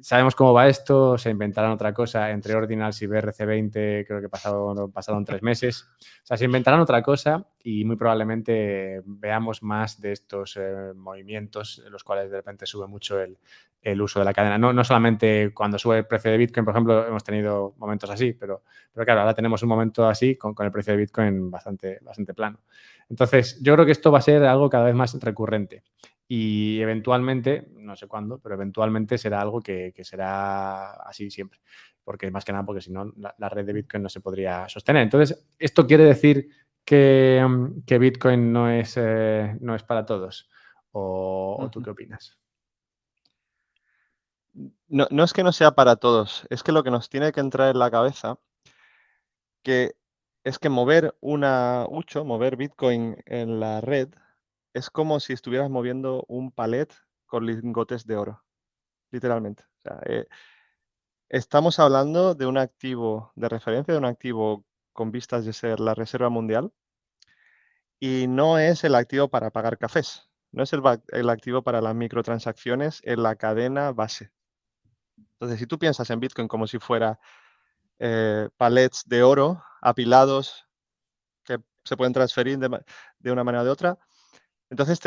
Sabemos cómo va esto, se inventarán otra cosa entre Ordinals y BRC20, creo que pasaron 3 meses. O sea, se inventarán otra cosa y muy probablemente veamos más de estos movimientos en los cuales de repente sube mucho el uso de la cadena. No solamente cuando sube el precio de Bitcoin, por ejemplo, hemos tenido momentos así, pero claro, ahora tenemos un momento así con el precio de Bitcoin bastante plano. Entonces, yo creo que esto va a ser algo cada vez más recurrente. Y eventualmente, no sé cuándo, pero eventualmente será algo que será así siempre. Porque más que nada, porque si no, la red de Bitcoin no se podría sostener. Entonces, ¿esto quiere decir que Bitcoin no es para todos? ¿O tú qué opinas? No es que no sea para todos, es que lo que nos tiene que entrar en la cabeza que es que mover mover Bitcoin en la red, es como si estuvieras moviendo un palet con lingotes de oro, literalmente. O sea, estamos hablando de un activo de referencia, de un activo con vistas de ser la reserva mundial, y no es el activo para pagar cafés, no es el activo para las microtransacciones en la cadena base. Entonces, si tú piensas en Bitcoin como si fuera palets de oro apilados que se pueden transferir de una manera o de otra, entonces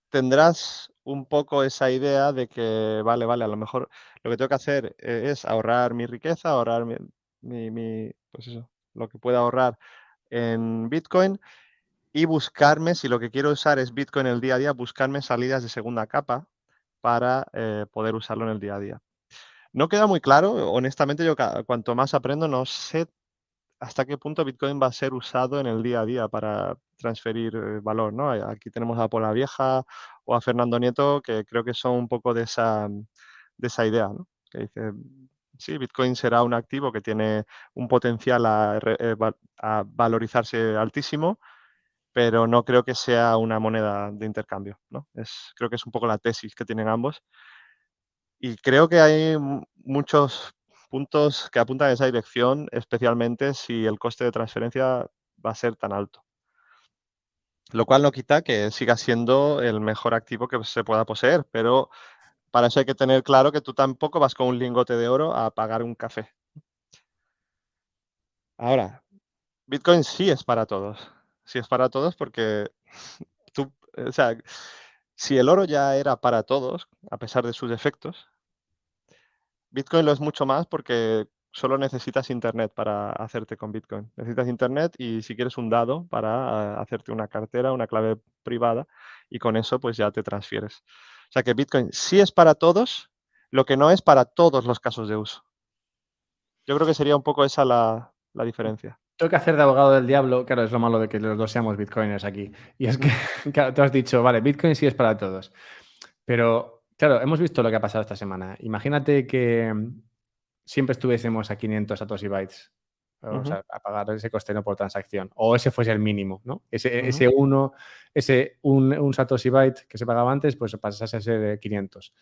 tendrás un poco esa idea de que, vale, a lo mejor lo que tengo que hacer es ahorrar mi riqueza, ahorrar pues eso, lo que pueda ahorrar en Bitcoin y buscarme, si lo que quiero usar es Bitcoin el día a día, buscarme salidas de segunda capa para poder usarlo en el día a día. No queda muy claro, honestamente, yo cuanto más aprendo, no sé hasta qué punto Bitcoin va a ser usado en el día a día para transferir valor, ¿no? Aquí tenemos a Pola Vieja o a Fernando Nieto, que creo que son un poco de esa idea, ¿no? Que dice, sí, Bitcoin será un activo que tiene un potencial a valorizarse altísimo, pero no creo que sea una moneda de intercambio, ¿no? Creo que es un poco la tesis que tienen ambos. Y creo que hay muchos puntos que apuntan en esa dirección, especialmente si el coste de transferencia va a ser tan alto. Lo cual no quita que siga siendo el mejor activo que se pueda poseer, pero para eso hay que tener claro que tú tampoco vas con un lingote de oro a pagar un café. Ahora, Bitcoin sí es para todos. Sí es para todos porque o sea, si el oro ya era para todos, a pesar de sus defectos, Bitcoin lo es mucho más porque solo necesitas internet para hacerte con Bitcoin. Necesitas internet y si quieres un dado para hacerte una cartera, una clave privada y con eso pues ya te transfieres. O sea que Bitcoin sí es para todos, lo que no es para todos los casos de uso. Yo creo que sería un poco esa la diferencia. Tengo que hacer de abogado del diablo, claro, es lo malo de que los dos seamos bitcoiners aquí. Y es que, claro, tú has dicho, vale, Bitcoin sí es para todos. Pero, claro, hemos visto lo que ha pasado esta semana. Imagínate que siempre estuviésemos a 500 Satoshi Bytes, o Ujú, sea, a pagar ese coste no por transacción, o ese fuese el mínimo, ¿no? ujú. Un Satoshi Byte que se pagaba antes, pues pasase a ser de 500.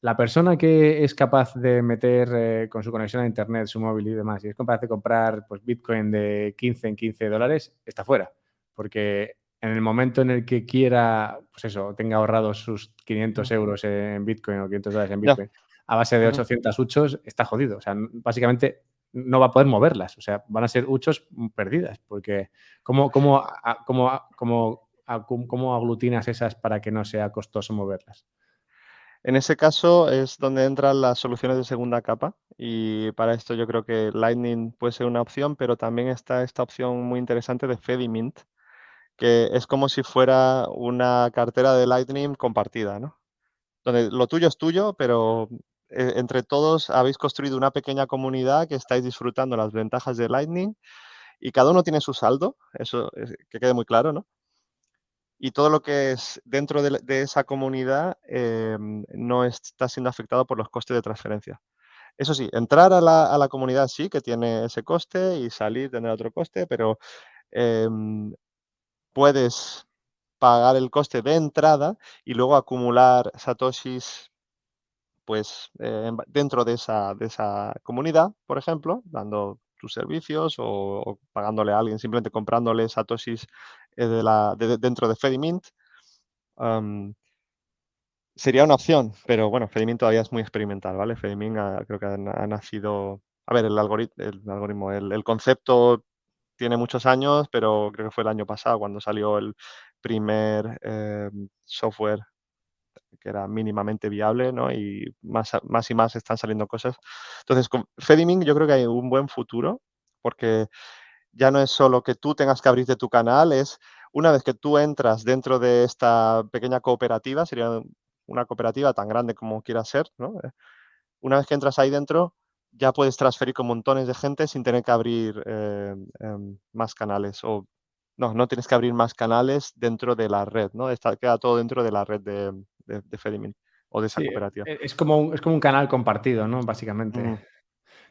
La persona que es capaz de meter con su conexión a internet, su móvil y demás, y es capaz de comprar pues, Bitcoin de 15 en $15, está fuera. Porque en el momento en el que quiera, pues eso, tenga ahorrados sus 500 euros en Bitcoin o $500 en Ya. Bitcoin a base de Ujú. 800 uchos, está jodido. O sea, básicamente no va a poder moverlas. O sea, van a ser uchos perdidas. Porque ¿cómo aglutinas esas para que no sea costoso moverlas? En ese caso es donde entran las soluciones de segunda capa y para esto yo creo que Lightning puede ser una opción, pero también está esta opción muy interesante de Fedimint, que es como si fuera una cartera de Lightning compartida, ¿no? Donde lo tuyo es tuyo, pero entre todos habéis construido una pequeña comunidad que estáis disfrutando las ventajas de Lightning y cada uno tiene su saldo, que quede muy claro, ¿no? Y todo lo que es dentro de esa comunidad no está siendo afectado por los costes de transferencia. Eso sí, entrar a la comunidad sí que tiene ese coste y salir tendrá otro coste, pero em, puedes pagar el coste de entrada y luego acumular satoshis pues dentro de esa comunidad, por ejemplo, dando tus servicios o pagándole a alguien, simplemente comprándole satoshis dentro de Fedimint. Am, sería una opción, pero bueno, Fedimint todavía es muy experimental, ¿vale? Fedimint creo que ha nacido... A ver, el algoritmo, el concepto tiene muchos años, pero creo que fue el año pasado cuando salió el primer software que era mínimamente viable, ¿no? Y más y más están saliendo cosas. Entonces, con Fedimint yo creo que hay un buen futuro, porque ya no es solo que tú tengas que abrirte tu canal, es una vez que tú entras dentro de esta pequeña cooperativa, sería una cooperativa tan grande como quiera ser, ¿no? Una vez que entras ahí dentro, ya puedes transferir con montones de gente sin tener que abrir más canales. O no tienes que abrir más canales dentro de la red, ¿no? Queda todo dentro de la red de Fedimint o de esa Sí, cooperativa. es como un canal compartido, ¿no? Básicamente. Ujú,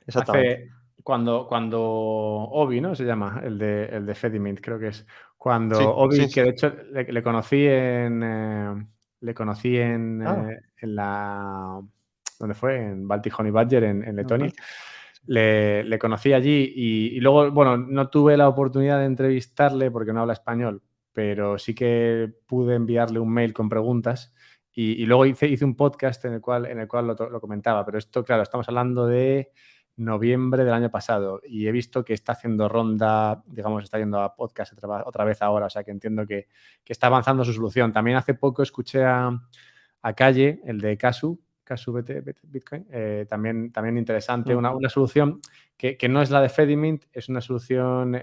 exactamente. Hace cuando Obi, ¿no? Se llama, el de Fedimint, creo que es. Cuando Sí, sí, Obi, sí. que de hecho le conocí le conocí Ah, en la ¿dónde fue? En Baltic Honey Badger, en en Letonia. Báltico. Sí. Le conocí allí y luego, bueno, no tuve la oportunidad de entrevistarle porque no habla español, pero sí que pude enviarle un mail con preguntas y luego hice un podcast en el cual lo comentaba. Pero esto, claro, estamos hablando de noviembre del año pasado y he visto que está haciendo ronda, digamos, está yendo a podcast otra vez ahora, o sea que entiendo que está avanzando su solución. También hace poco escuché a Calle, el de Casu Bitcoin, también interesante, Mm, una solución que no es la de Fedimint, es una solución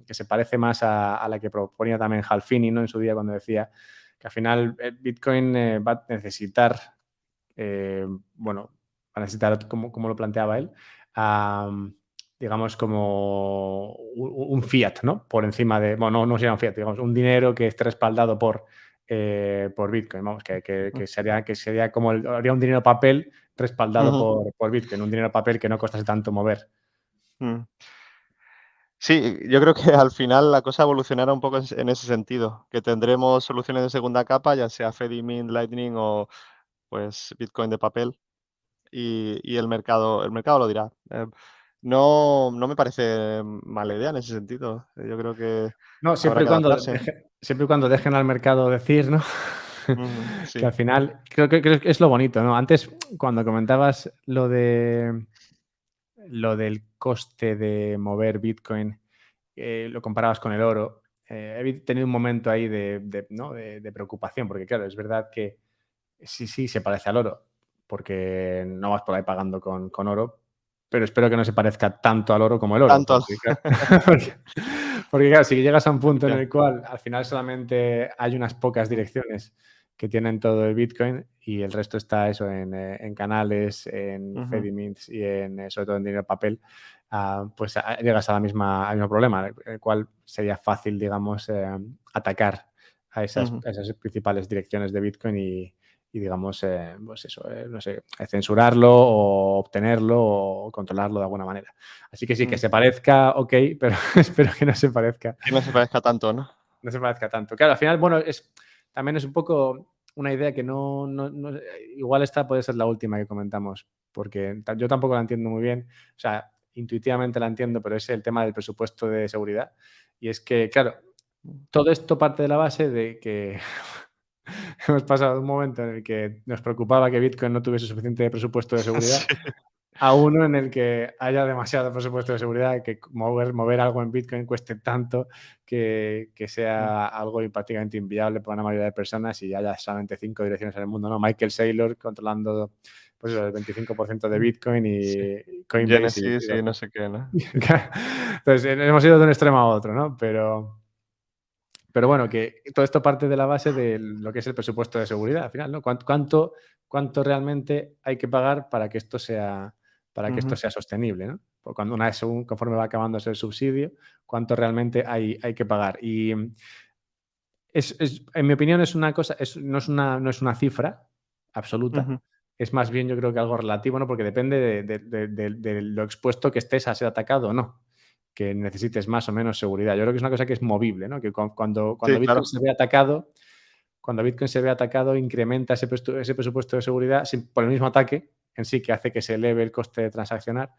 que se parece más a la que proponía también Halfini, ¿no? En su día cuando decía que al final Bitcoin va a necesitar, bueno, va a necesitar, como lo planteaba él, digamos como un fiat, ¿no? Por encima de, bueno, no sería un fiat, digamos, un dinero que esté respaldado por Bitcoin, vamos, mm, que sería como habría un dinero papel respaldado ujú, por Bitcoin, un dinero papel que no costase tanto mover. mm. Sí, yo creo que al final la cosa evolucionará un poco en ese sentido, que tendremos soluciones de segunda capa, ya sea Fedimint, Lightning o pues Bitcoin de papel y el mercado lo dirá. No me parece mala idea en ese sentido. Yo creo que No, habrá que adaptarse. siempre y cuando dejen al mercado decir, ¿no? Ujú, Que sí. al final creo que es lo bonito, ¿no? Antes, cuando comentabas lo del coste de mover Bitcoin, lo comparabas con el oro. He tenido un momento ahí ¿no? de preocupación, porque claro, es verdad que sí se parece al oro, porque no vas por ahí pagando con oro, pero espero que no se parezca tanto al oro como el oro, Tanto al porque, porque, porque, claro, si llegas a un punto en ya. el cual al final solamente hay unas pocas Mm, direcciones que tienen todo el Bitcoin y el resto está eso en canales, en ujú, Fedimints y sobre todo en dinero papel, pues llegas al mismo problema, el cual sería fácil, digamos, atacar a ujú, esas principales direcciones de Bitcoin y digamos, pues eso, no sé, censurarlo o obtenerlo o controlarlo de alguna manera. Así que sí, que mm. se parezca, ok, pero espero que no se parezca, Que no se parezca tanto, ¿no? no se parezca tanto. Claro, al final, bueno, también es un poco una idea que igual esta puede ser la última que comentamos, porque yo tampoco la entiendo muy bien, o sea, intuitivamente la entiendo, pero es el tema del presupuesto de seguridad. Y es que, claro, Mm. todo esto parte de la base de que hemos pasado de un momento en el que nos preocupaba que Bitcoin no tuviese suficiente presupuesto de seguridad Sí. a uno en el que haya demasiado presupuesto de seguridad, que mover algo en Bitcoin cueste tanto que Mm, sea algo prácticamente inviable para una mayoría de personas y haya solamente 5 direcciones en el mundo, ¿no? Michael Saylor controlando pues el 25% de mm. Bitcoin Sí. y Coinbase Genesis y no sé qué, ¿no? Sí. Entonces, hemos ido de un extremo a otro, ¿no? Pero bueno, que todo esto parte de la base de lo que es el presupuesto de seguridad al final, ¿no? ¿Cuánto realmente hay que pagar para que esto Ujú, sea sostenible, ¿no? Pues conforme va acabándose el subsidio, ¿cuánto realmente hay que pagar? Y en mi opinión, es una cosa, no es una cifra absoluta, ujú. es más bien yo creo que algo relativo, ¿no? Porque depende de lo expuesto que estés a ser atacado o no, que necesites más o menos seguridad. Yo creo que es una cosa que es movible, ¿no? Que Sí, cuando Bitcoin claro. se ve atacado, incrementa ese presupuesto de seguridad por el mismo ataque en sí que hace que se eleve el coste de transaccionar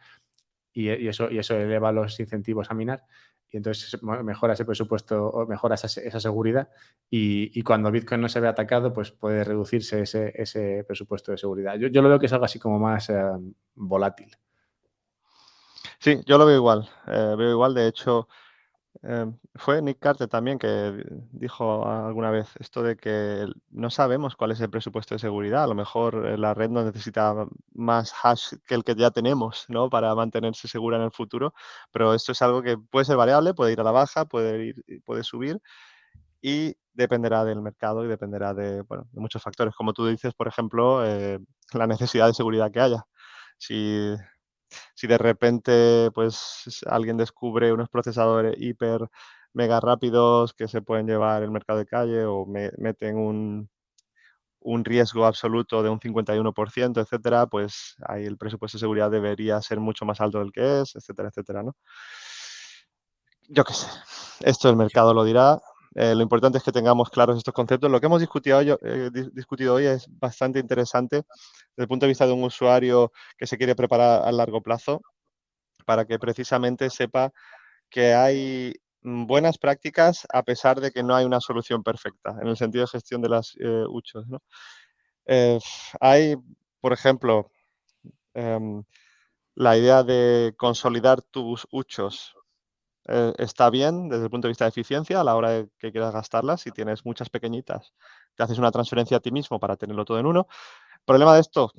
y eso eleva los incentivos a minar y entonces mejora ese presupuesto o mejora esa seguridad y cuando Bitcoin no se ve atacado, pues puede reducirse ese presupuesto de seguridad. Yo lo veo que es algo así como más volátil. Sí, yo lo veo igual. Veo igual, de hecho, fue Nick Carter también que dijo alguna vez esto de que no sabemos cuál es el presupuesto de seguridad. A lo mejor la red no necesita más hash que el que ya tenemos, ¿no? Para mantenerse segura en el futuro, pero esto es algo que puede ser variable, puede ir a la baja, puede subir y dependerá del mercado y dependerá de, bueno, de muchos factores. Como tú dices, por ejemplo, la necesidad de seguridad que haya. Si si de repente, pues, alguien descubre unos procesadores hiper mega rápidos que se pueden llevar el mercado de calle o meten un riesgo absoluto de un 51%, etcétera, pues ahí el presupuesto de seguridad debería ser mucho más alto del que es, etcétera, etcétera, ¿no? Yo qué sé, esto el mercado lo dirá. Lo importante es que tengamos claros estos conceptos. Lo que hemos discutido hoy es bastante interesante desde el punto de vista de un usuario que se quiere preparar a largo plazo para que precisamente sepa que hay buenas prácticas a pesar de que no hay una solución perfecta en el sentido de gestión de las UCHOS, ¿no? Hay, por ejemplo, em, la idea de consolidar tus UCHOS está bien desde el punto de vista de eficiencia a la hora de que quieras gastarlas. Si tienes muchas pequeñitas, te haces una transferencia a ti mismo para tenerlo todo en uno. Problema de esto,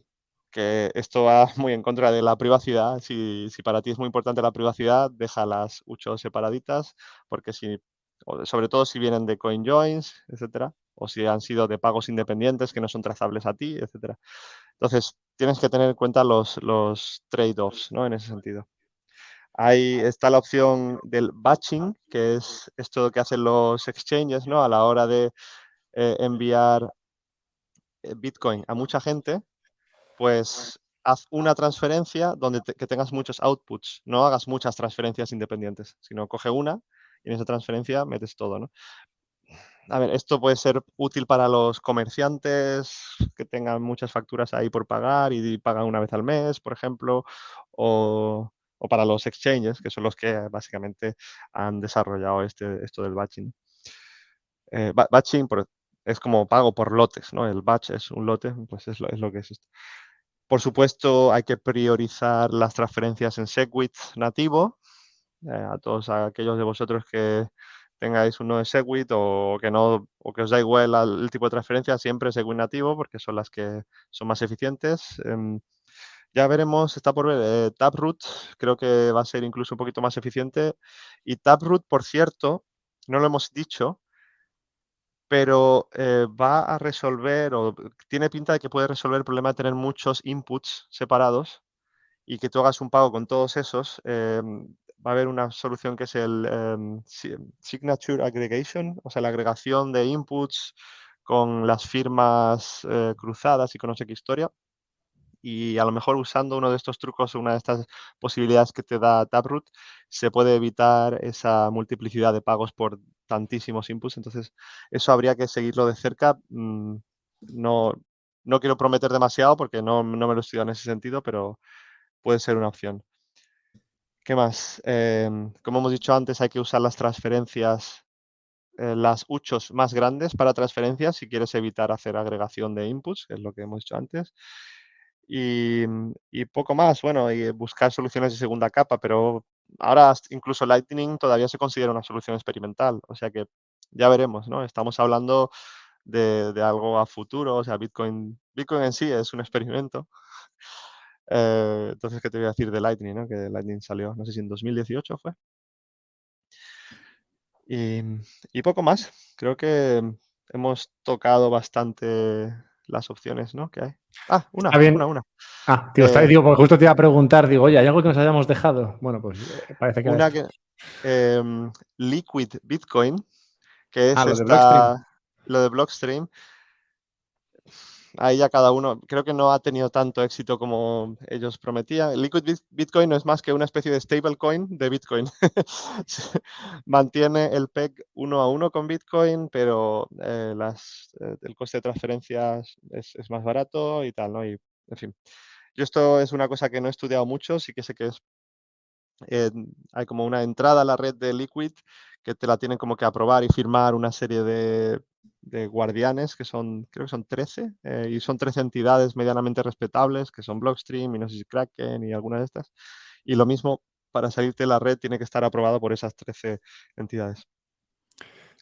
que esto va muy en contra de la privacidad. Si para ti es muy importante la privacidad, deja las UCHO separaditas, porque sobre todo si vienen de CoinJoins, etcétera, o si han sido de pagos independientes que no son trazables a ti, etcétera. Entonces, tienes que tener en cuenta los trade-offs, ¿no? En ese sentido. Ahí está la opción del batching, que es esto que hacen los exchanges, ¿no? A la hora de enviar Bitcoin a mucha gente, pues haz una transferencia que tengas muchos outputs. No hagas muchas transferencias independientes, sino coge una y en esa transferencia metes todo, ¿no? A ver, esto puede ser útil para los comerciantes que tengan muchas facturas ahí por pagar y pagan una vez al mes, por ejemplo, o para los exchanges, que son los que básicamente han desarrollado esto del batching. Batching es como pago por lotes, ¿no? El batch es un lote, pues es lo que es esto. Por supuesto, hay que priorizar las transferencias en SegWit nativo. A todos aquellos de vosotros que tengáis uno de SegWit o que no, o que os da igual el tipo de transferencia, siempre SegWit nativo, porque son las que son más eficientes. Ya veremos, está por ver. Taproot creo que va a ser incluso un poquito más eficiente. Y Taproot, por cierto, no lo hemos dicho, pero va a resolver, o tiene pinta de que puede resolver el problema de tener muchos inputs separados y que tú hagas un pago con todos esos. Va a haber una solución que es el Signature Aggregation, o sea, la agregación de inputs con las firmas cruzadas y con no sé qué historia. Y a lo mejor usando uno de estos trucos, una de estas posibilidades que te da Taproot, se puede evitar esa multiplicidad de pagos por tantísimos inputs. Entonces, eso habría que seguirlo de cerca. No, no quiero prometer demasiado porque no me lo he estudiado en ese sentido, pero puede ser una opción. ¿Qué más? Como hemos dicho antes, hay que usar las transferencias, las UCHOS más grandes para transferencias si quieres evitar hacer agregación de inputs, que es lo que hemos dicho antes. Y poco más, bueno, y buscar soluciones de segunda capa, pero ahora incluso Lightning todavía se considera una solución experimental, o sea que ya veremos, ¿no? Estamos hablando de algo a futuro, o sea, Bitcoin en sí es un experimento. Entonces, ¿qué te voy a decir de Lightning, no? Que Lightning salió, no sé si en 2018 fue. Y, y poco más. Creo que hemos tocado bastante las opciones, ¿no? Que hay. Ah, Está bien. una. Digo, porque justo te iba a preguntar, digo, oye, ¿hay algo que nos hayamos dejado? Bueno, pues parece que... Una que Liquid Bitcoin, que es lo de Blockstream. lo de Blockstream. Ahí ya cada uno, creo que no ha tenido tanto éxito como ellos prometían. Liquid Bitcoin no es más que una especie de stablecoin de Bitcoin. Mantiene el PEG 1 a 1 con Bitcoin, pero el coste de transferencias es más barato y tal, ¿no? Y, en fin, yo esto es una cosa que no he estudiado mucho, sí que sé que es hay como una entrada a la red de Liquid que te la tienen como que aprobar y firmar una serie de guardianes que son, creo que son 13, y son 13 entidades medianamente respetables, que son Blockstream y no sé si Kraken y alguna de estas. Y lo mismo, para salirte de la red tiene que estar aprobado por esas 13 entidades.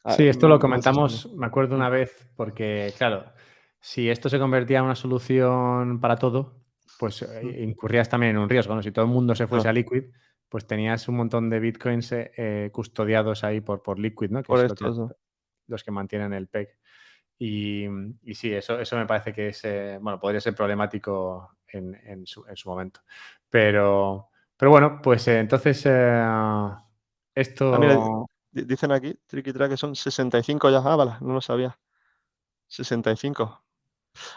Sí, esto lo Más de España. comentamos, me acuerdo Mm, una vez, porque claro, si esto se convertía en una solución para todo, pues mm, incurrías también en un riesgo, ¿no? Si todo el mundo se fuese no, a Liquid, pues tenías un montón de bitcoins custodiados ahí por Liquid, ¿no? Que por es esto, eso. los que mantienen el PEG. Y sí, eso me parece que es, bueno, podría ser problemático en su momento. Pero bueno, pues entonces Ah, mira, esto... dicen aquí, Tricky Track, que son 65 ya. Ah, vale, no lo sabía. 65.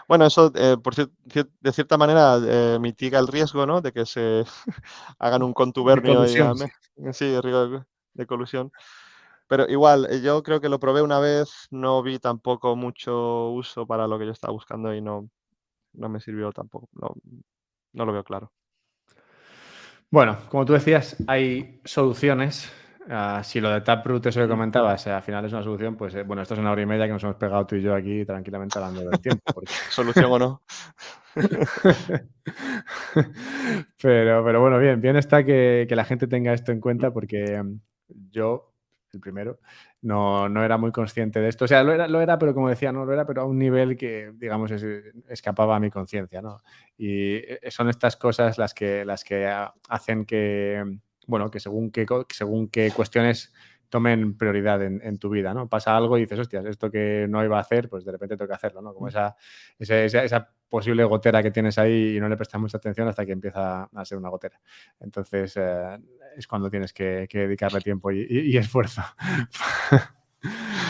Bueno, eso, de cierta manera, mitiga el riesgo, ¿no? De que se hagan un De contubernio y colusión, sí. sí, riesgo de colusión. Pero igual, yo creo que lo probé una vez, no vi tampoco mucho uso para lo que yo estaba buscando y no me sirvió tampoco. No lo veo claro. Bueno, como tú decías, hay soluciones. Si lo de Taproot, eso que Mm. comentabas, al final es una solución, pues bueno, esto es 1 hora y media que nos hemos pegado tú y yo aquí tranquilamente hablando del tiempo. Solución o no. Pero bueno, bien está que la gente tenga esto en cuenta porque yo, el primero, no era muy consciente de esto. O sea, lo era, pero como decía, no lo era, pero a un nivel que, digamos, escapaba a mi conciencia, ¿no? Y son estas cosas las que hacen que, bueno, que según qué cuestiones tomen prioridad en tu vida, ¿no? Pasa algo y dices, hostias, esto que no iba a hacer, pues de repente tengo que hacerlo, ¿no? Como esa posible gotera que tienes ahí y no le prestas mucha atención hasta que empieza a ser una gotera. Entonces, es cuando tienes que dedicarle tiempo y esfuerzo.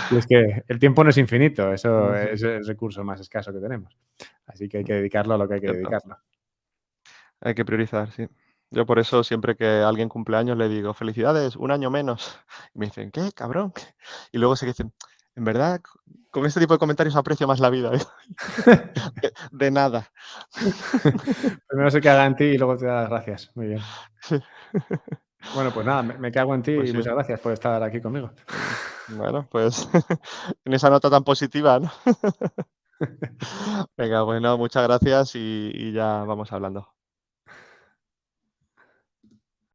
Y es que el tiempo no es infinito, eso Ujú, es el recurso más escaso que tenemos. Así que hay que dedicarlo a lo que hay que cierto. dedicarlo. Hay que priorizar, sí. Yo por eso siempre que alguien cumple años le digo: "Felicidades, un año menos". Y me dicen: "¿Qué, cabrón?". Y luego se dicen: "En verdad, con este tipo de comentarios aprecio más la vida". De nada. Primero se caga en ti y luego te da las gracias. Muy bien. Sí. Bueno, pues nada, me cago en ti Pues y sí. muchas gracias por estar aquí conmigo. Bueno, pues en esa nota tan positiva, ¿no? Venga, bueno, muchas gracias y ya vamos hablando.